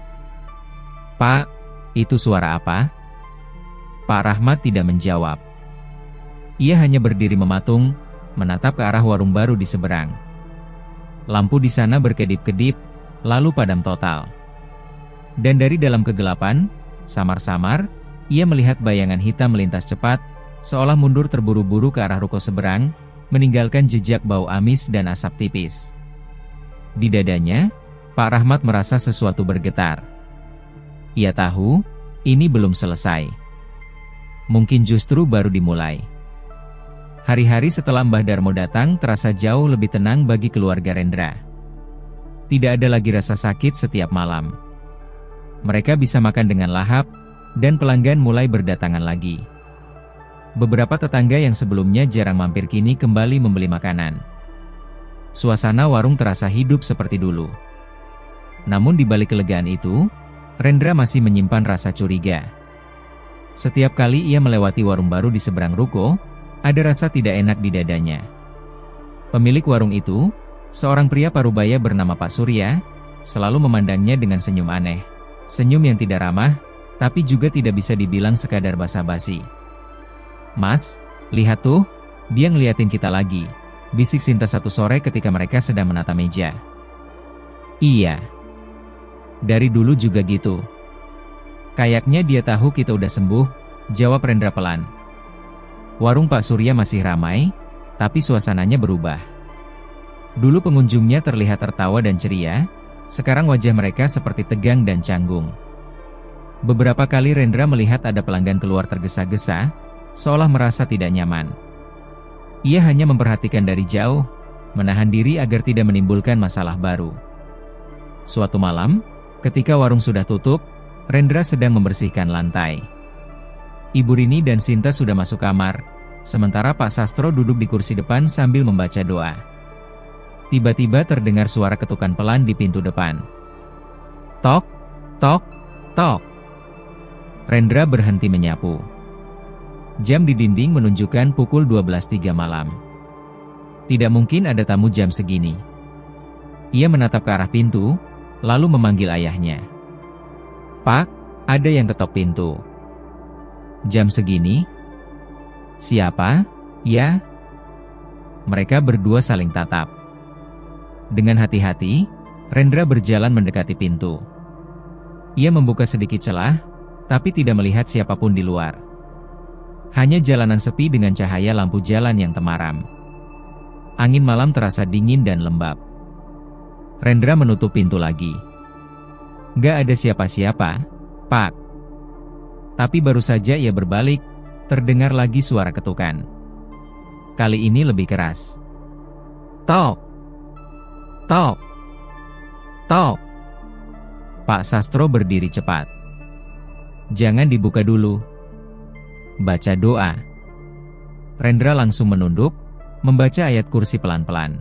"Pak, itu suara apa?" Pak Rahmat tidak menjawab. Ia hanya berdiri mematung, menatap ke arah warung baru di seberang. Lampu di sana berkedip-kedip, lalu padam total. Dan dari dalam kegelapan, samar-samar, ia melihat bayangan hitam melintas cepat, seolah mundur terburu-buru ke arah ruko seberang, meninggalkan jejak bau amis dan asap tipis. Di dadanya, Pak Rahmat merasa sesuatu bergetar. Ia tahu, ini belum selesai. Mungkin justru baru dimulai. Hari-hari setelah Mbah Darmo datang terasa jauh lebih tenang bagi keluarga Rendra. Tidak ada lagi rasa sakit setiap malam. Mereka bisa makan dengan lahap, dan pelanggan mulai berdatangan lagi. Beberapa tetangga yang sebelumnya jarang mampir kini kembali membeli makanan. Suasana warung terasa hidup seperti dulu. Namun di balik kelegaan itu, Rendra masih menyimpan rasa curiga. Setiap kali ia melewati warung baru di seberang ruko, ada rasa tidak enak di dadanya. Pemilik warung itu, seorang pria parubaya bernama Pak Surya, selalu memandangnya dengan senyum aneh. Senyum yang tidak ramah, tapi juga tidak bisa dibilang sekadar basa-basi. "Mas, lihat tuh, dia ngeliatin kita lagi," bisik Sinta satu sore ketika mereka sedang menata meja. "Iya. Dari dulu juga gitu. Kayaknya dia tahu kita udah sembuh," jawab Rendra pelan. Warung Pak Surya masih ramai, tapi suasananya berubah. Dulu pengunjungnya terlihat tertawa dan ceria, sekarang wajah mereka seperti tegang dan canggung. Beberapa kali Rendra melihat ada pelanggan keluar tergesa-gesa, seolah merasa tidak nyaman. Ia hanya memperhatikan dari jauh, menahan diri agar tidak menimbulkan masalah baru. Suatu malam, ketika warung sudah tutup, Rendra sedang membersihkan lantai. Ibu Rini dan Sinta sudah masuk kamar, sementara Pak Sastro duduk di kursi depan sambil membaca doa. Tiba-tiba terdengar suara ketukan pelan di pintu depan. Tok, tok, tok. Rendra berhenti menyapu. Jam di dinding menunjukkan pukul 12.03 malam. Tidak mungkin ada tamu jam segini. Ia menatap ke arah pintu, lalu memanggil ayahnya. "Pak, ada yang ketok pintu." "Jam segini? Siapa? Ya?" Mereka berdua saling tatap. Dengan hati-hati, Rendra berjalan mendekati pintu. Ia membuka sedikit celah, tapi tidak melihat siapapun di luar. Hanya jalanan sepi dengan cahaya lampu jalan yang temaram. Angin malam terasa dingin dan lembab. Rendra menutup pintu lagi. "Gak ada siapa-siapa, Pak." Tapi baru saja ia berbalik, terdengar lagi suara ketukan. Kali ini lebih keras. Tok! Tok! Tok! Pak Sastro berdiri cepat. "Jangan dibuka dulu. Baca doa." Rendra langsung menunduk, membaca ayat kursi pelan-pelan.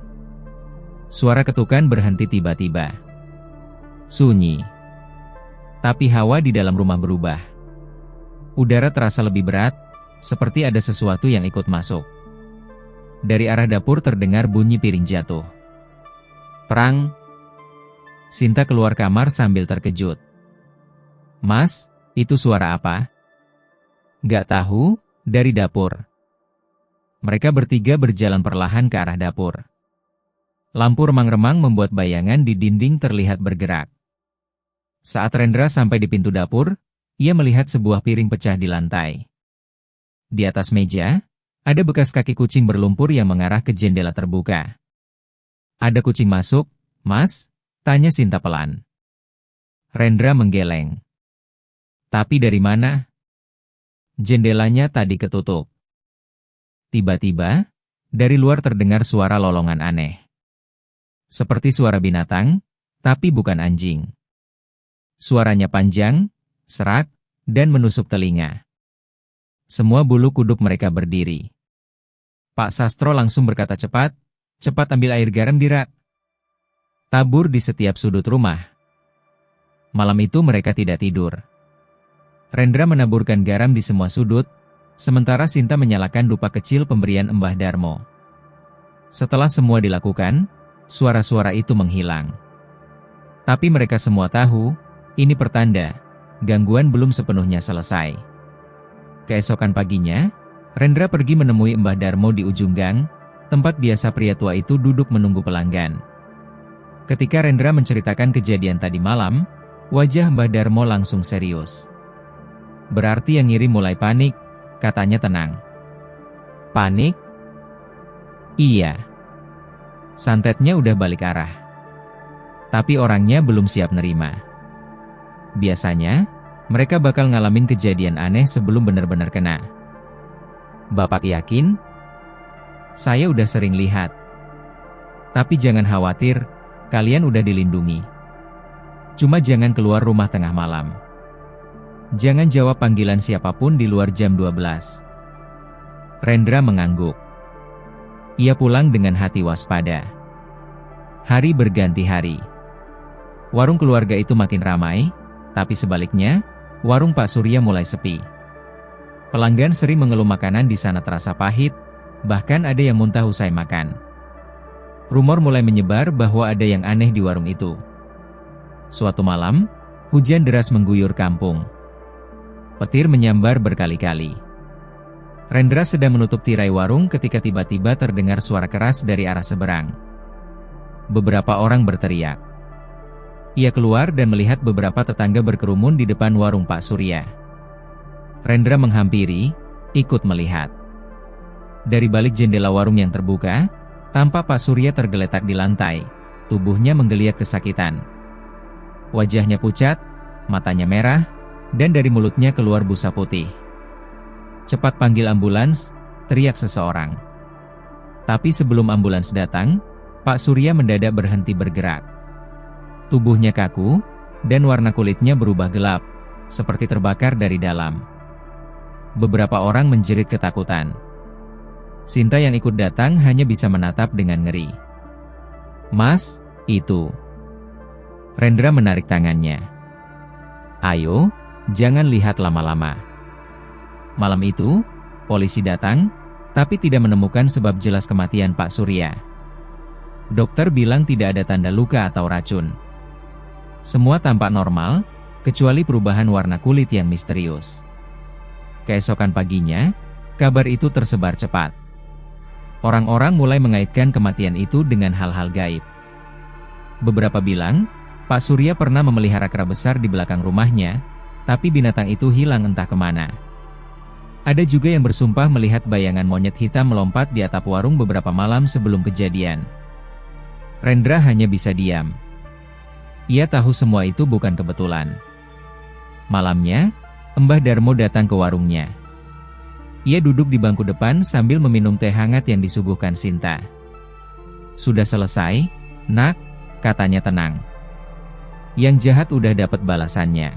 Suara ketukan berhenti tiba-tiba. Sunyi. Tapi hawa di dalam rumah berubah. Udara terasa lebih berat, seperti ada sesuatu yang ikut masuk. Dari arah dapur terdengar bunyi piring jatuh. "Perang!" Sinta keluar kamar sambil terkejut. "Mas, itu suara apa?" "Gak tahu, dari dapur." Mereka bertiga berjalan perlahan ke arah dapur. Lampu remang-remang membuat bayangan di dinding terlihat bergerak. Saat Rendra sampai di pintu dapur, ia melihat sebuah piring pecah di lantai. Di atas meja, ada bekas kaki kucing berlumpur yang mengarah ke jendela terbuka. "Ada kucing masuk, Mas?" tanya Sinta pelan. Rendra menggeleng. "Tapi dari mana?" "Jendelanya tadi ketutup." Tiba-tiba, dari luar terdengar suara lolongan aneh. Seperti suara binatang, tapi bukan anjing. Suaranya panjang, serak, dan menusuk telinga. Semua bulu kuduk mereka berdiri. Pak Sastro langsung berkata cepat, "Cepat ambil air garam di rak." tabur di setiap sudut rumah. Malam itu mereka tidak tidur. Rendra menaburkan garam di semua sudut, sementara Sinta menyalakan dupa kecil pemberian Mbah Darmo. Setelah semua dilakukan, suara-suara itu menghilang. Tapi mereka semua tahu, ini pertanda, gangguan belum sepenuhnya selesai. Keesokan paginya, Rendra pergi menemui Mbah Darmo di ujung gang, tempat biasa pria tua itu duduk menunggu pelanggan. Ketika Rendra menceritakan kejadian tadi malam, wajah Mbah Darmo langsung serius. Berarti yang ngirim mulai panik, katanya tenang. Panik? Iya. Santetnya udah balik arah. Tapi orangnya belum siap nerima. Biasanya, mereka bakal ngalamin kejadian aneh sebelum benar-benar kena. Bapak yakin? Saya udah sering lihat. Tapi jangan khawatir, kalian udah dilindungi. Cuma jangan keluar rumah tengah malam. Jangan jawab panggilan siapapun di luar jam 12. Rendra mengangguk. Ia pulang dengan hati waspada. Hari berganti hari. Warung keluarga itu makin ramai, tapi sebaliknya, warung Pak Surya mulai sepi. Pelanggan sering mengeluh makanan di sana terasa pahit, bahkan ada yang muntah usai makan. Rumor mulai menyebar bahwa ada yang aneh di warung itu. Suatu malam, hujan deras mengguyur kampung. Petir menyambar berkali-kali. Rendra sedang menutup tirai warung ketika tiba-tiba terdengar suara keras dari arah seberang. Beberapa orang berteriak. Ia keluar dan melihat beberapa tetangga berkerumun di depan warung Pak Surya. Rendra menghampiri, ikut melihat. Dari balik jendela warung yang terbuka, tampak Pak Surya tergeletak di lantai, tubuhnya menggeliat kesakitan. Wajahnya pucat, matanya merah, dan dari mulutnya keluar busa putih. Cepat panggil ambulans, teriak seseorang. Tapi sebelum ambulans datang, Pak Surya mendadak berhenti bergerak. Tubuhnya kaku, dan warna kulitnya berubah gelap, seperti terbakar dari dalam. Beberapa orang menjerit ketakutan. Sinta yang ikut datang hanya bisa menatap dengan ngeri. Mas, itu. Rendra menarik tangannya. Ayo, jangan lihat lama-lama. Malam itu, polisi datang, tapi tidak menemukan sebab jelas kematian Pak Surya. Dokter bilang tidak ada tanda luka atau racun. Semua tampak normal, kecuali perubahan warna kulit yang misterius. Keesokan paginya, kabar itu tersebar cepat. Orang-orang mulai mengaitkan kematian itu dengan hal-hal gaib. Beberapa bilang, Pak Surya pernah memelihara kera besar di belakang rumahnya, tapi binatang itu hilang entah kemana. Ada juga yang bersumpah melihat bayangan monyet hitam melompat di atap warung beberapa malam sebelum kejadian. Rendra hanya bisa diam. Ia tahu semua itu bukan kebetulan. Malamnya, Mbah Darmo datang ke warungnya. Ia duduk di bangku depan sambil meminum teh hangat yang disuguhkan Sinta. Sudah selesai, nak, katanya tenang. Yang jahat udah dapat balasannya.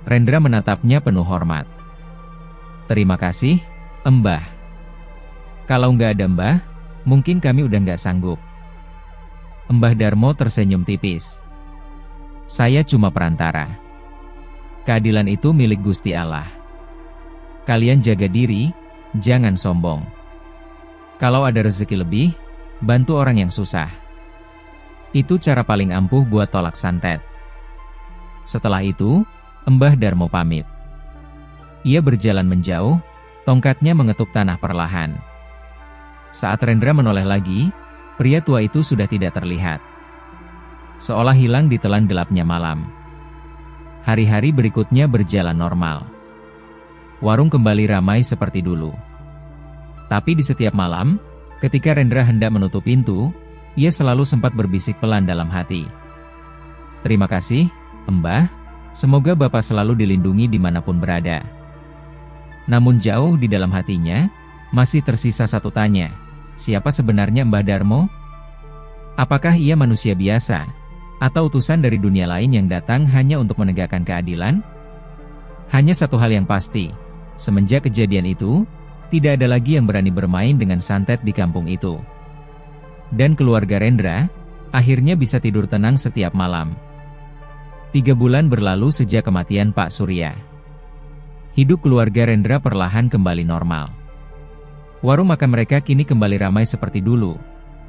Rendra menatapnya penuh hormat. Terima kasih, Mbah. Kalau nggak ada Mbah, mungkin kami udah nggak sanggup. Mbah Darmo tersenyum tipis. Saya cuma perantara. Keadilan itu milik Gusti Allah. Kalian jaga diri, jangan sombong. Kalau ada rezeki lebih, bantu orang yang susah. Itu cara paling ampuh buat tolak santet. Setelah itu, Mbah Darmo pamit. Ia berjalan menjauh, tongkatnya mengetuk tanah perlahan. Saat Rendra menoleh lagi, pria tua itu sudah tidak terlihat. Seolah hilang di telan gelapnya malam. Hari-hari berikutnya berjalan normal. Warung kembali ramai seperti dulu. Tapi di setiap malam, ketika Rendra hendak menutup pintu, ia selalu sempat berbisik pelan dalam hati. Terima kasih, Mbah, semoga Bapak selalu dilindungi dimanapun berada. Namun jauh di dalam hatinya, masih tersisa satu tanya, siapa sebenarnya Mbah Darmo? Apakah ia manusia biasa, atau utusan dari dunia lain yang datang hanya untuk menegakkan keadilan? Hanya satu hal yang pasti, semenjak kejadian itu, tidak ada lagi yang berani bermain dengan santet di kampung itu. Dan keluarga Rendra, akhirnya bisa tidur tenang setiap malam. 3 bulan berlalu sejak kematian Pak Surya. Hidup keluarga Rendra perlahan kembali normal. Warung makan mereka kini kembali ramai seperti dulu.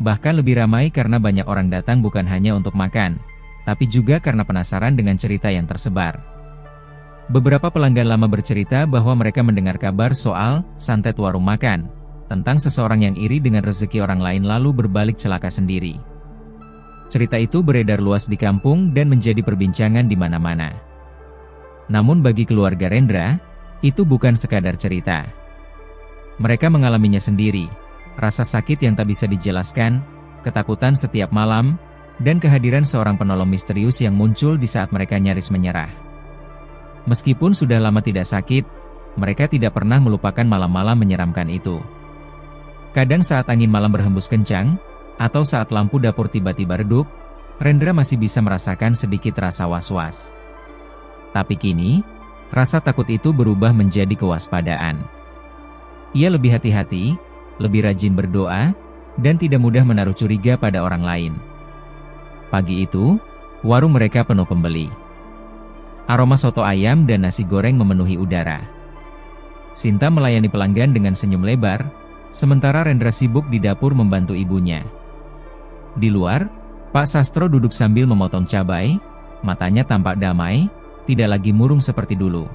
Bahkan lebih ramai karena banyak orang datang bukan hanya untuk makan, tapi juga karena penasaran dengan cerita yang tersebar. Beberapa pelanggan lama bercerita bahwa mereka mendengar kabar soal santet warung makan, tentang seseorang yang iri dengan rezeki orang lain lalu berbalik celaka sendiri. Cerita itu beredar luas di kampung dan menjadi perbincangan di mana-mana. Namun bagi keluarga Rendra, itu bukan sekadar cerita. Mereka mengalaminya sendiri, rasa sakit yang tak bisa dijelaskan, ketakutan setiap malam, dan kehadiran seorang penolong misterius yang muncul di saat mereka nyaris menyerah. Meskipun sudah lama tidak sakit, mereka tidak pernah melupakan malam-malam menyeramkan itu. Kadang saat angin malam berhembus kencang, atau saat lampu dapur tiba-tiba redup, Rendra masih bisa merasakan sedikit rasa was-was. Tapi kini, rasa takut itu berubah menjadi kewaspadaan. Ia lebih hati-hati, lebih rajin berdoa, dan tidak mudah menaruh curiga pada orang lain. Pagi itu, warung mereka penuh pembeli. Aroma soto ayam dan nasi goreng memenuhi udara. Sinta melayani pelanggan dengan senyum lebar, sementara Rendra sibuk di dapur membantu ibunya. Di luar, Pak Sastro duduk sambil memotong cabai, matanya tampak damai, tidak lagi murung seperti dulu.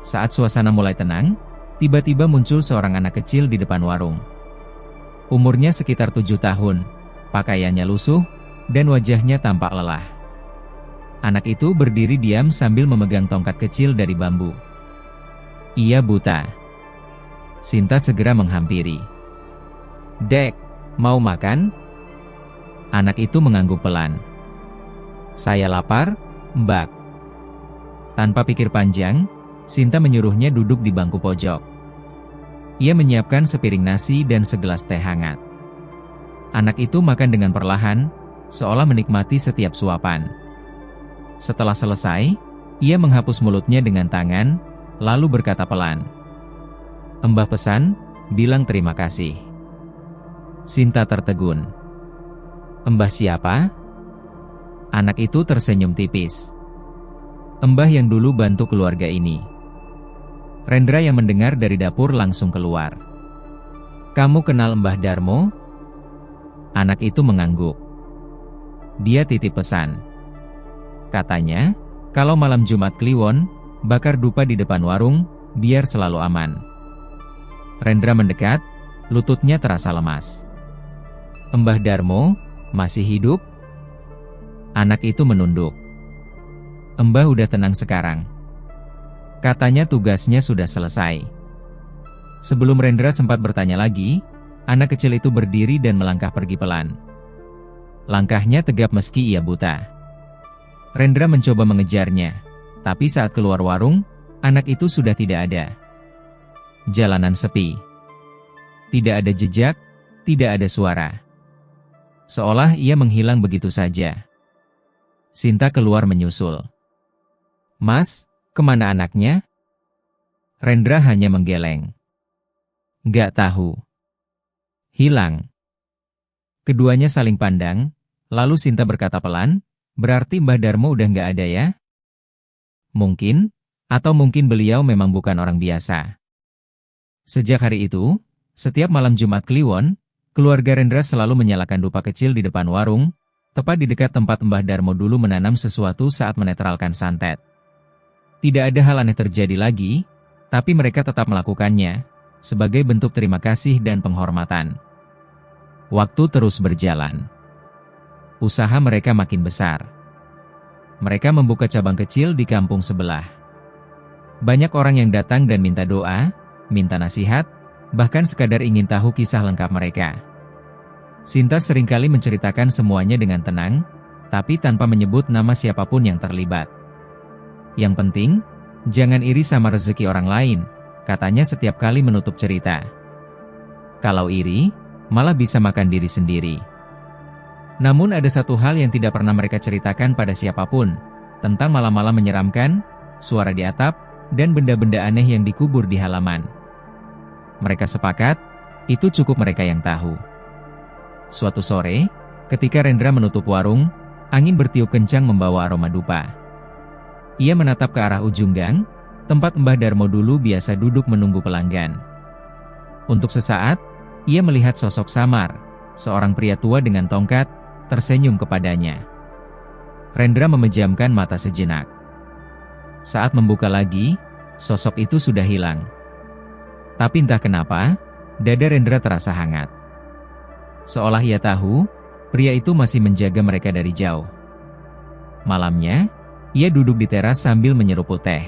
Saat suasana mulai tenang, tiba-tiba muncul seorang anak kecil di depan warung. Umurnya sekitar 7 tahun, pakaiannya lusuh, dan wajahnya tampak lelah. Anak itu berdiri diam sambil memegang tongkat kecil dari bambu. Ia buta. Sinta segera menghampiri. "Dek, mau makan?" Anak itu mengangguk pelan. "Saya lapar, Mbak." Tanpa pikir panjang, Sinta menyuruhnya duduk di bangku pojok. Ia menyiapkan sepiring nasi dan segelas teh hangat. Anak itu makan dengan perlahan, seolah menikmati setiap suapan. Setelah selesai, ia menghapus mulutnya dengan tangan, lalu berkata pelan, "Mbah pesan, bilang terima kasih." Sinta tertegun. "Mbah siapa?" Anak itu tersenyum tipis. "Mbah yang dulu bantu keluarga ini." Rendra yang mendengar dari dapur langsung keluar. "Kamu kenal Mbah Darmo?" Anak itu mengangguk. "Dia titip pesan. Katanya, kalau malam Jumat Kliwon, bakar dupa di depan warung, biar selalu aman." Rendra mendekat, lututnya terasa lemas. "Mbah Darmo masih hidup?" Anak itu menunduk. "Mbah udah tenang sekarang. Katanya tugasnya sudah selesai." Sebelum Rendra sempat bertanya lagi, anak kecil itu berdiri dan melangkah pergi pelan. Langkahnya tegap meski ia buta. Rendra mencoba mengejarnya, tapi saat keluar warung, anak itu sudah tidak ada. Jalanan sepi. Tidak ada jejak, tidak ada suara. Seolah ia menghilang begitu saja. Sinta keluar menyusul. "Mas, kemana anaknya?" Rendra hanya menggeleng. "Gak tahu. Hilang." Keduanya saling pandang, lalu Sinta berkata pelan, "Berarti Mbah Darmo udah gak ada ya?" Mungkin, atau mungkin beliau memang bukan orang biasa. Sejak hari itu, setiap malam Jumat Kliwon, keluarga Rendra selalu menyalakan dupa kecil di depan warung, tepat di dekat tempat Mbah Darmo dulu menanam sesuatu saat menetralkan santet. Tidak ada hal aneh terjadi lagi, tapi mereka tetap melakukannya, sebagai bentuk terima kasih dan penghormatan. Waktu terus berjalan. Usaha mereka makin besar. Mereka membuka cabang kecil di kampung sebelah. Banyak orang yang datang dan minta doa, minta nasihat, bahkan sekadar ingin tahu kisah lengkap mereka. Sinta seringkali menceritakan semuanya dengan tenang, tapi tanpa menyebut nama siapapun yang terlibat. "Yang penting, jangan iri sama rezeki orang lain," katanya setiap kali menutup cerita. "Kalau iri, malah bisa makan diri sendiri." Namun ada satu hal yang tidak pernah mereka ceritakan pada siapapun, tentang malam-malam menyeramkan, suara di atap, dan benda-benda aneh yang dikubur di halaman. Mereka sepakat, itu cukup mereka yang tahu. Suatu sore, Ketika Rendra menutup warung, angin bertiup kencang membawa aroma dupa. Ia menatap ke arah ujung gang, tempat Mbah Darmo dulu biasa duduk menunggu pelanggan. Untuk sesaat, ia melihat sosok samar, seorang pria tua dengan tongkat, tersenyum kepadanya. Rendra memejamkan mata sejenak. Saat membuka lagi, sosok itu sudah hilang. Tapi entah kenapa, dada Rendra terasa hangat. Seolah ia tahu, pria itu masih menjaga mereka dari jauh. Malamnya, ia duduk di teras sambil menyeruput teh.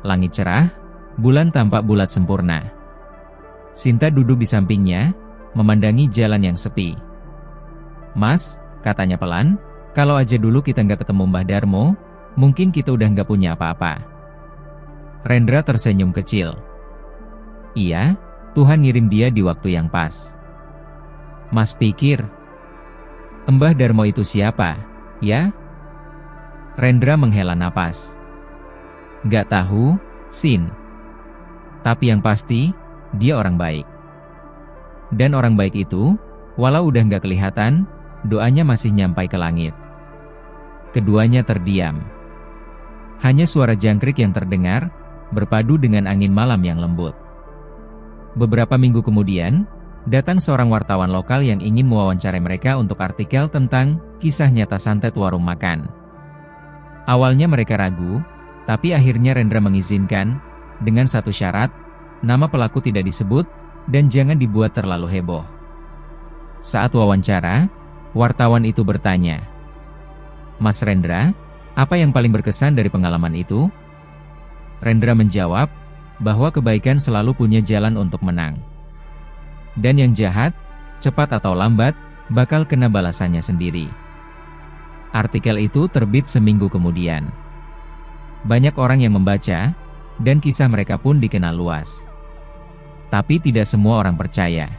Langit cerah, bulan tampak bulat sempurna. Sinta duduk di sampingnya, memandangi jalan yang sepi. "Mas," katanya pelan, "kalau aja dulu kita nggak ketemu Mbah Darmo, mungkin kita udah nggak punya apa-apa." Rendra tersenyum kecil. "Iya, Tuhan ngirim dia di waktu yang pas." "Mas pikir, Mbah Darmo itu siapa, ya?" Rendra menghela napas. "Gak tahu, Sin. Tapi yang pasti, dia orang baik. Dan orang baik itu, walau udah gak kelihatan, doanya masih nyampai ke langit." Keduanya terdiam. Hanya suara jangkrik yang terdengar, berpadu dengan angin malam yang lembut. Beberapa minggu kemudian, datang seorang wartawan lokal yang ingin mewawancarai mereka untuk artikel tentang kisah nyata santet warung makan. Awalnya mereka ragu, tapi akhirnya Rendra mengizinkan, dengan satu syarat, nama pelaku tidak disebut, dan jangan dibuat terlalu heboh. Saat wawancara, wartawan itu bertanya, "Mas Rendra, apa yang paling berkesan dari pengalaman itu?" Rendra menjawab, bahwa kebaikan selalu punya jalan untuk menang. Dan yang jahat, cepat atau lambat, bakal kena balasannya sendiri. Artikel itu terbit seminggu kemudian. Banyak orang yang membaca, dan kisah mereka pun dikenal luas. Tapi tidak semua orang percaya.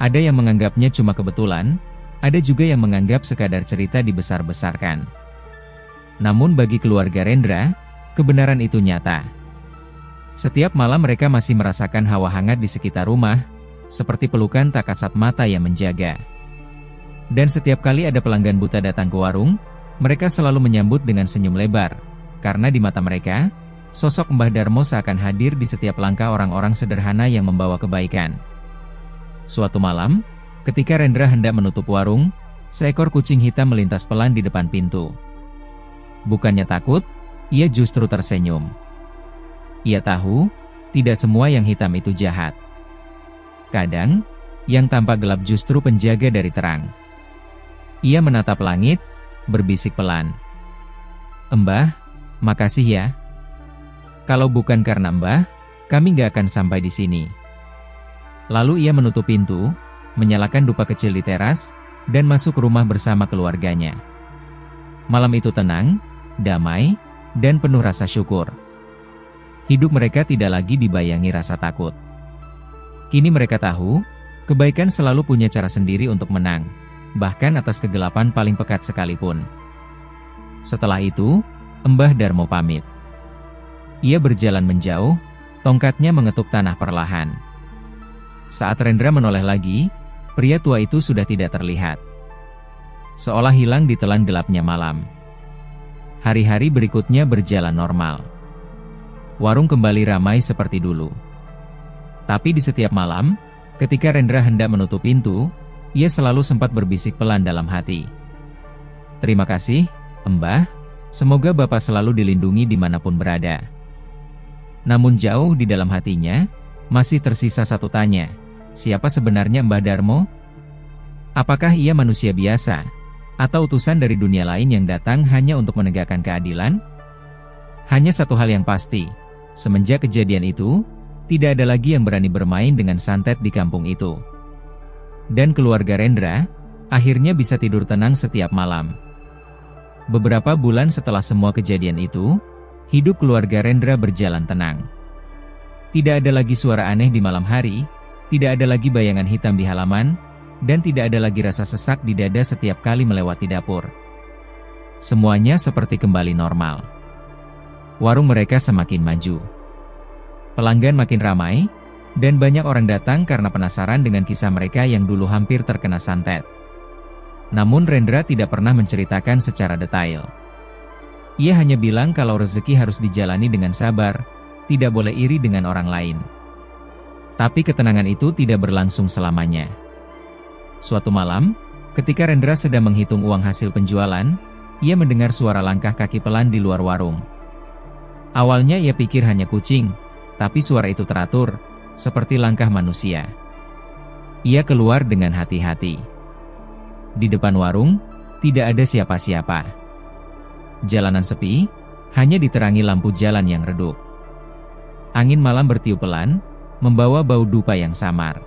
Ada yang menganggapnya cuma kebetulan, ada juga yang menganggap sekadar cerita dibesar-besarkan. Namun bagi keluarga Rendra, kebenaran itu nyata. Setiap malam mereka masih merasakan hawa hangat di sekitar rumah, seperti pelukan tak kasat mata yang menjaga. Dan setiap kali ada pelanggan buta datang ke warung, mereka selalu menyambut dengan senyum lebar, karena di mata mereka, sosok Mbah Darmo seakan hadir di setiap langkah orang-orang sederhana yang membawa kebaikan. Suatu malam, ketika Rendra hendak menutup warung, seekor kucing hitam melintas pelan di depan pintu. Bukannya takut, ia justru tersenyum. Ia tahu, tidak semua yang hitam itu jahat. Kadang, yang tampak gelap justru penjaga dari terang. Ia menatap langit, berbisik pelan. "Mbah, makasih ya. Kalau bukan karena Mbah, kami gak akan sampai di sini." Lalu ia menutup pintu, menyalakan dupa kecil di teras, dan masuk rumah bersama keluarganya. Malam itu tenang, damai, dan penuh rasa syukur. Hidup mereka tidak lagi dibayangi rasa takut. Kini mereka tahu, kebaikan selalu punya cara sendiri untuk menang, bahkan atas kegelapan paling pekat sekalipun. Setelah itu, Mbah Darmo pamit. Ia berjalan menjauh, tongkatnya mengetuk tanah perlahan. Saat Rendra menoleh lagi, pria tua itu sudah tidak terlihat. Seolah hilang ditelan gelapnya malam. Hari-hari berikutnya berjalan normal. Warung kembali ramai seperti dulu. Tapi di setiap malam, ketika Rendra hendak menutup pintu, ia selalu sempat berbisik pelan dalam hati. "Terima kasih, Mbah. Semoga Bapak selalu dilindungi dimanapun berada." Namun jauh di dalam hatinya, masih tersisa satu tanya. Siapa sebenarnya Mbah Darmo? Apakah ia manusia biasa? Atau utusan dari dunia lain yang datang hanya untuk menegakkan keadilan? Hanya satu hal yang pasti, semenjak kejadian itu, tidak ada lagi yang berani bermain dengan santet di kampung itu. Dan keluarga Rendra, akhirnya bisa tidur tenang setiap malam. Beberapa bulan setelah semua kejadian itu, hidup keluarga Rendra berjalan tenang. Tidak ada lagi suara aneh di malam hari, tidak ada lagi bayangan hitam di halaman, dan tidak ada lagi rasa sesak di dada setiap kali melewati dapur. Semuanya seperti kembali normal. Warung mereka semakin maju. Pelanggan makin ramai, dan banyak orang datang karena penasaran dengan kisah mereka yang dulu hampir terkena santet. Namun Rendra tidak pernah menceritakan secara detail. Ia hanya bilang kalau rezeki harus dijalani dengan sabar, tidak boleh iri dengan orang lain. Tapi ketenangan itu tidak berlangsung selamanya. Suatu malam, ketika Rendra sedang menghitung uang hasil penjualan, ia mendengar suara langkah kaki pelan di luar warung. Awalnya ia pikir hanya kucing, tapi suara itu teratur, seperti langkah manusia. Ia keluar dengan hati-hati. Di depan warung, tidak ada siapa-siapa. Jalanan sepi, hanya diterangi lampu jalan yang redup. Angin malam bertiup pelan, membawa bau dupa yang samar.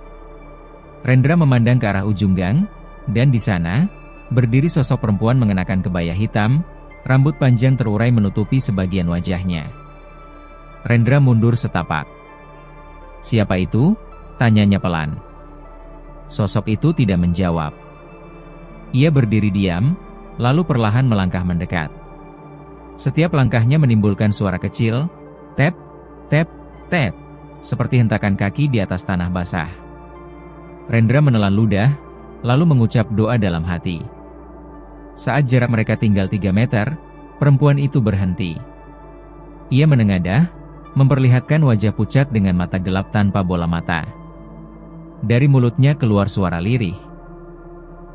Rendra memandang ke arah ujung gang, dan di sana, berdiri sosok perempuan mengenakan kebaya hitam, rambut panjang terurai menutupi sebagian wajahnya. Rendra mundur setapak. "Siapa itu?" tanyanya pelan. Sosok itu tidak menjawab. Ia berdiri diam, lalu perlahan melangkah mendekat. Setiap langkahnya menimbulkan suara kecil, tap, tap, tap, seperti hentakan kaki di atas tanah basah. Rendra menelan ludah, lalu mengucap doa dalam hati. Saat jarak mereka tinggal 3 meter, perempuan itu berhenti. Ia menengadah, memperlihatkan wajah pucat dengan mata gelap tanpa bola mata. Dari mulutnya keluar suara lirih.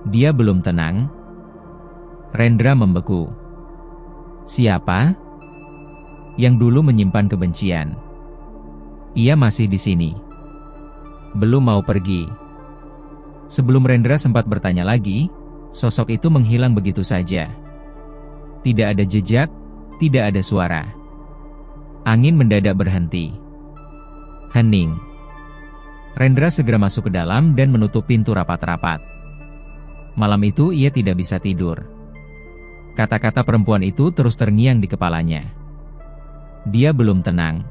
Dia belum tenang. Rendra membeku. Siapa? Yang dulu menyimpan kebencian. Ia masih di sini. Belum mau pergi. Sebelum Rendra sempat bertanya lagi, sosok itu menghilang begitu saja. Tidak ada jejak, tidak ada suara. Angin mendadak berhenti. Hening. Rendra segera masuk ke dalam dan menutup pintu rapat-rapat. Malam itu ia tidak bisa tidur. Kata-kata perempuan itu terus terngiang di kepalanya. Dia belum tenang.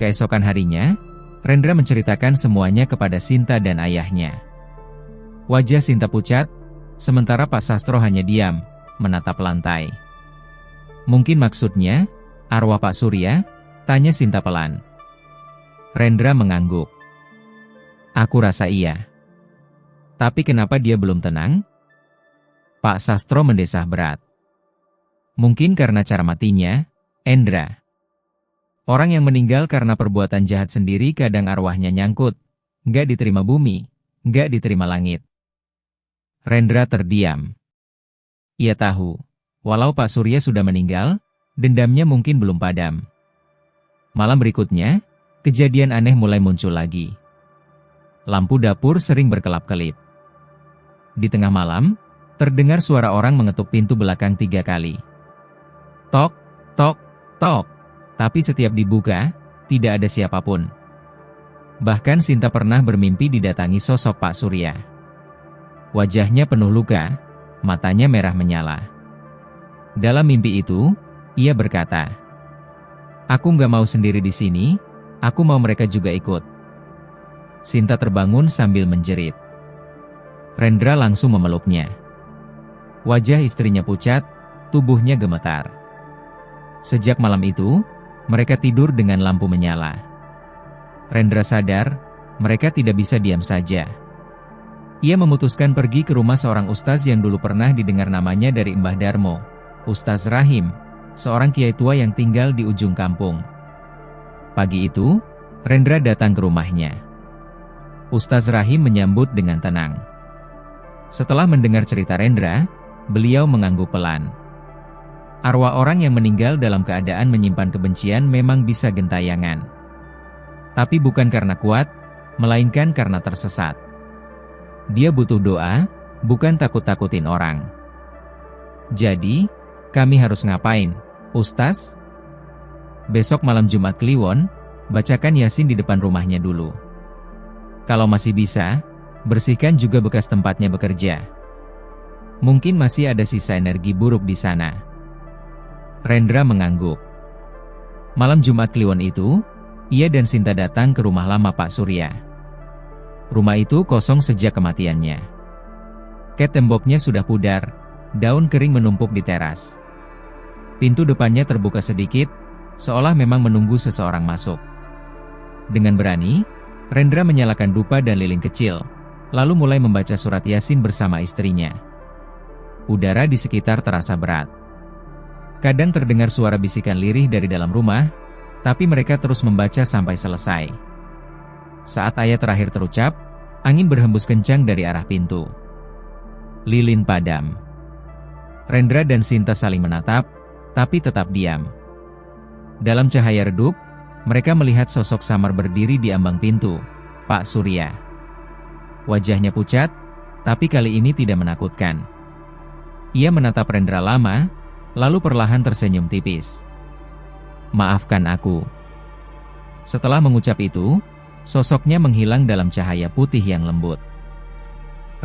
Keesokan harinya, Rendra menceritakan semuanya kepada Sinta dan ayahnya. Wajah Sinta pucat, sementara Pak Sastro hanya diam, menatap lantai. "Mungkin maksudnya, arwah Pak Surya?" tanya Sinta pelan. Rendra mengangguk. "Aku rasa iya. Tapi kenapa dia belum tenang?" Pak Sastro mendesah berat. "Mungkin karena cara matinya, Endra. Orang yang meninggal karena perbuatan jahat sendiri kadang arwahnya nyangkut, nggak diterima bumi, nggak diterima langit." Rendra terdiam. Ia tahu, walau Pak Surya sudah meninggal, dendamnya mungkin belum padam. Malam berikutnya, kejadian aneh mulai muncul lagi. Lampu dapur sering berkelap-kelip. Di tengah malam, terdengar suara orang mengetuk pintu belakang 3 kali. Tok, tok, tok. Tapi setiap dibuka, tidak ada siapapun. Bahkan Sinta pernah bermimpi didatangi sosok Pak Surya. Wajahnya penuh luka, matanya merah menyala. Dalam mimpi itu, ia berkata, "Aku nggak mau sendiri di sini, aku mau mereka juga ikut." Sinta terbangun sambil menjerit. Rendra langsung memeluknya. Wajah istrinya pucat, tubuhnya gemetar. Sejak malam itu, mereka tidur dengan lampu menyala. Rendra sadar, mereka tidak bisa diam saja. Ia memutuskan pergi ke rumah seorang ustaz yang dulu pernah didengar namanya dari Mbah Darmo, Ustaz Rahim, seorang kiai tua yang tinggal di ujung kampung. Pagi itu, Rendra datang ke rumahnya. Ustaz Rahim menyambut dengan tenang. Setelah mendengar cerita Rendra, beliau mengangguk pelan. Arwah orang yang meninggal dalam keadaan menyimpan kebencian memang bisa gentayangan. Tapi bukan karena kuat, melainkan karena tersesat. Dia butuh doa, bukan takut-takutin orang. Jadi, kami harus ngapain, Ustaz? Besok malam Jumat Kliwon, bacakan Yasin di depan rumahnya dulu. Kalau masih bisa, bersihkan juga bekas tempatnya bekerja. Mungkin masih ada sisa energi buruk di sana. Rendra mengangguk. Malam Jumat Kliwon itu, ia dan Sinta datang ke rumah lama Pak Surya. Rumah itu kosong sejak kematiannya. Ket temboknya sudah pudar, daun kering menumpuk di teras. Pintu depannya terbuka sedikit, seolah memang menunggu seseorang masuk. Dengan berani, Rendra menyalakan dupa dan lilin kecil, lalu mulai membaca surat Yasin bersama istrinya. Udara di sekitar terasa berat. Kadang terdengar suara bisikan lirih dari dalam rumah, tapi mereka terus membaca sampai selesai. Saat ayat terakhir terucap, angin berhembus kencang dari arah pintu. Lilin padam. Rendra dan Sinta saling menatap, tapi tetap diam. Dalam cahaya redup, mereka melihat sosok samar berdiri di ambang pintu, Pak Surya. Wajahnya pucat, tapi kali ini tidak menakutkan. Ia menatap Rendra lama, lalu perlahan tersenyum tipis. "Maafkan aku." Setelah mengucap itu, sosoknya menghilang dalam cahaya putih yang lembut.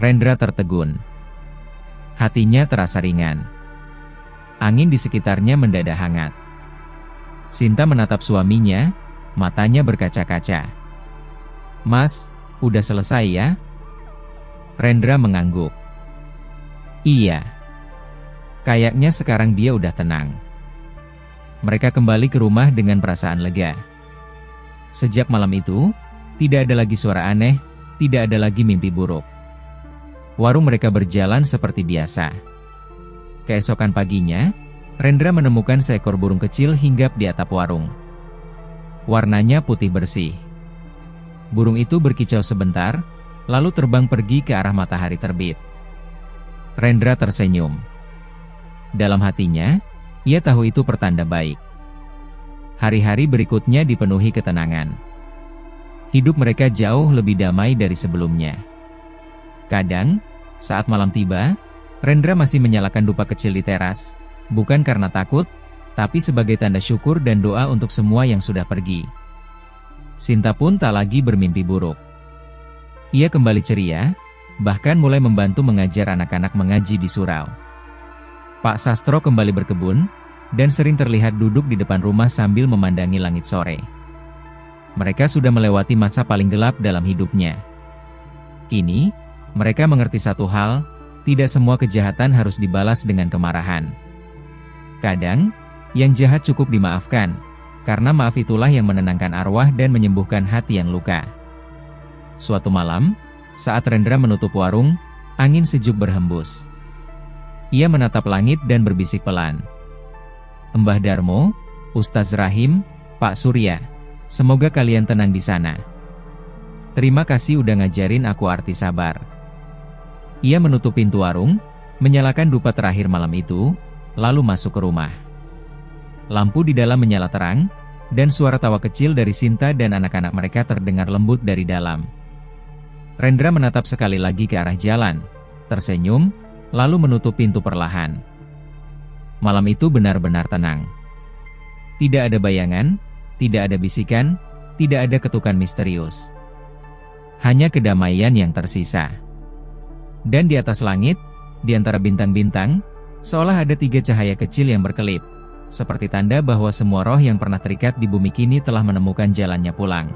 Rendra tertegun. Hatinya terasa ringan. Angin di sekitarnya mendadak hangat. Sinta menatap suaminya, matanya berkaca-kaca. "Mas, udah selesai ya?" Rendra mengangguk. "Iya. Kayaknya sekarang dia udah tenang." Mereka kembali ke rumah dengan perasaan lega. Sejak malam itu, tidak ada lagi suara aneh, tidak ada lagi mimpi buruk. Warung mereka berjalan seperti biasa. Keesokan paginya, Rendra menemukan seekor burung kecil hinggap di atap warung. Warnanya putih bersih. Burung itu berkicau sebentar, lalu terbang pergi ke arah matahari terbit. Rendra tersenyum. Dalam hatinya, ia tahu itu pertanda baik. Hari-hari berikutnya dipenuhi ketenangan. Hidup mereka jauh lebih damai dari sebelumnya. Kadang, saat malam tiba, Rendra masih menyalakan dupa kecil di teras, bukan karena takut, tapi sebagai tanda syukur dan doa untuk semua yang sudah pergi. Sinta pun tak lagi bermimpi buruk. Ia kembali ceria, bahkan mulai membantu mengajar anak-anak mengaji di surau. Pak Sastro kembali berkebun, dan sering terlihat duduk di depan rumah sambil memandangi langit sore. Mereka sudah melewati masa paling gelap dalam hidupnya. Kini, mereka mengerti satu hal, tidak semua kejahatan harus dibalas dengan kemarahan. Kadang, yang jahat cukup dimaafkan, karena maaf itulah yang menenangkan arwah dan menyembuhkan hati yang luka. Suatu malam, saat Rendra menutup warung, angin sejuk berhembus. Ia menatap langit dan berbisik pelan. "Mbah Darmo, Ustaz Rahim, Pak Surya, semoga kalian tenang di sana. Terima kasih udah ngajarin aku arti sabar." Ia menutup pintu warung, menyalakan dupa terakhir malam itu, lalu masuk ke rumah. Lampu di dalam menyala terang, dan suara tawa kecil dari Sinta dan anak-anak mereka terdengar lembut dari dalam. Rendra menatap sekali lagi ke arah jalan, tersenyum, lalu menutup pintu perlahan. Malam itu benar-benar tenang. Tidak ada bayangan, tidak ada bisikan, tidak ada ketukan misterius. Hanya kedamaian yang tersisa. Dan di atas langit, di antara bintang-bintang, seolah ada 3 cahaya kecil yang berkelip, seperti tanda bahwa semua roh yang pernah terikat di bumi kini telah menemukan jalannya pulang.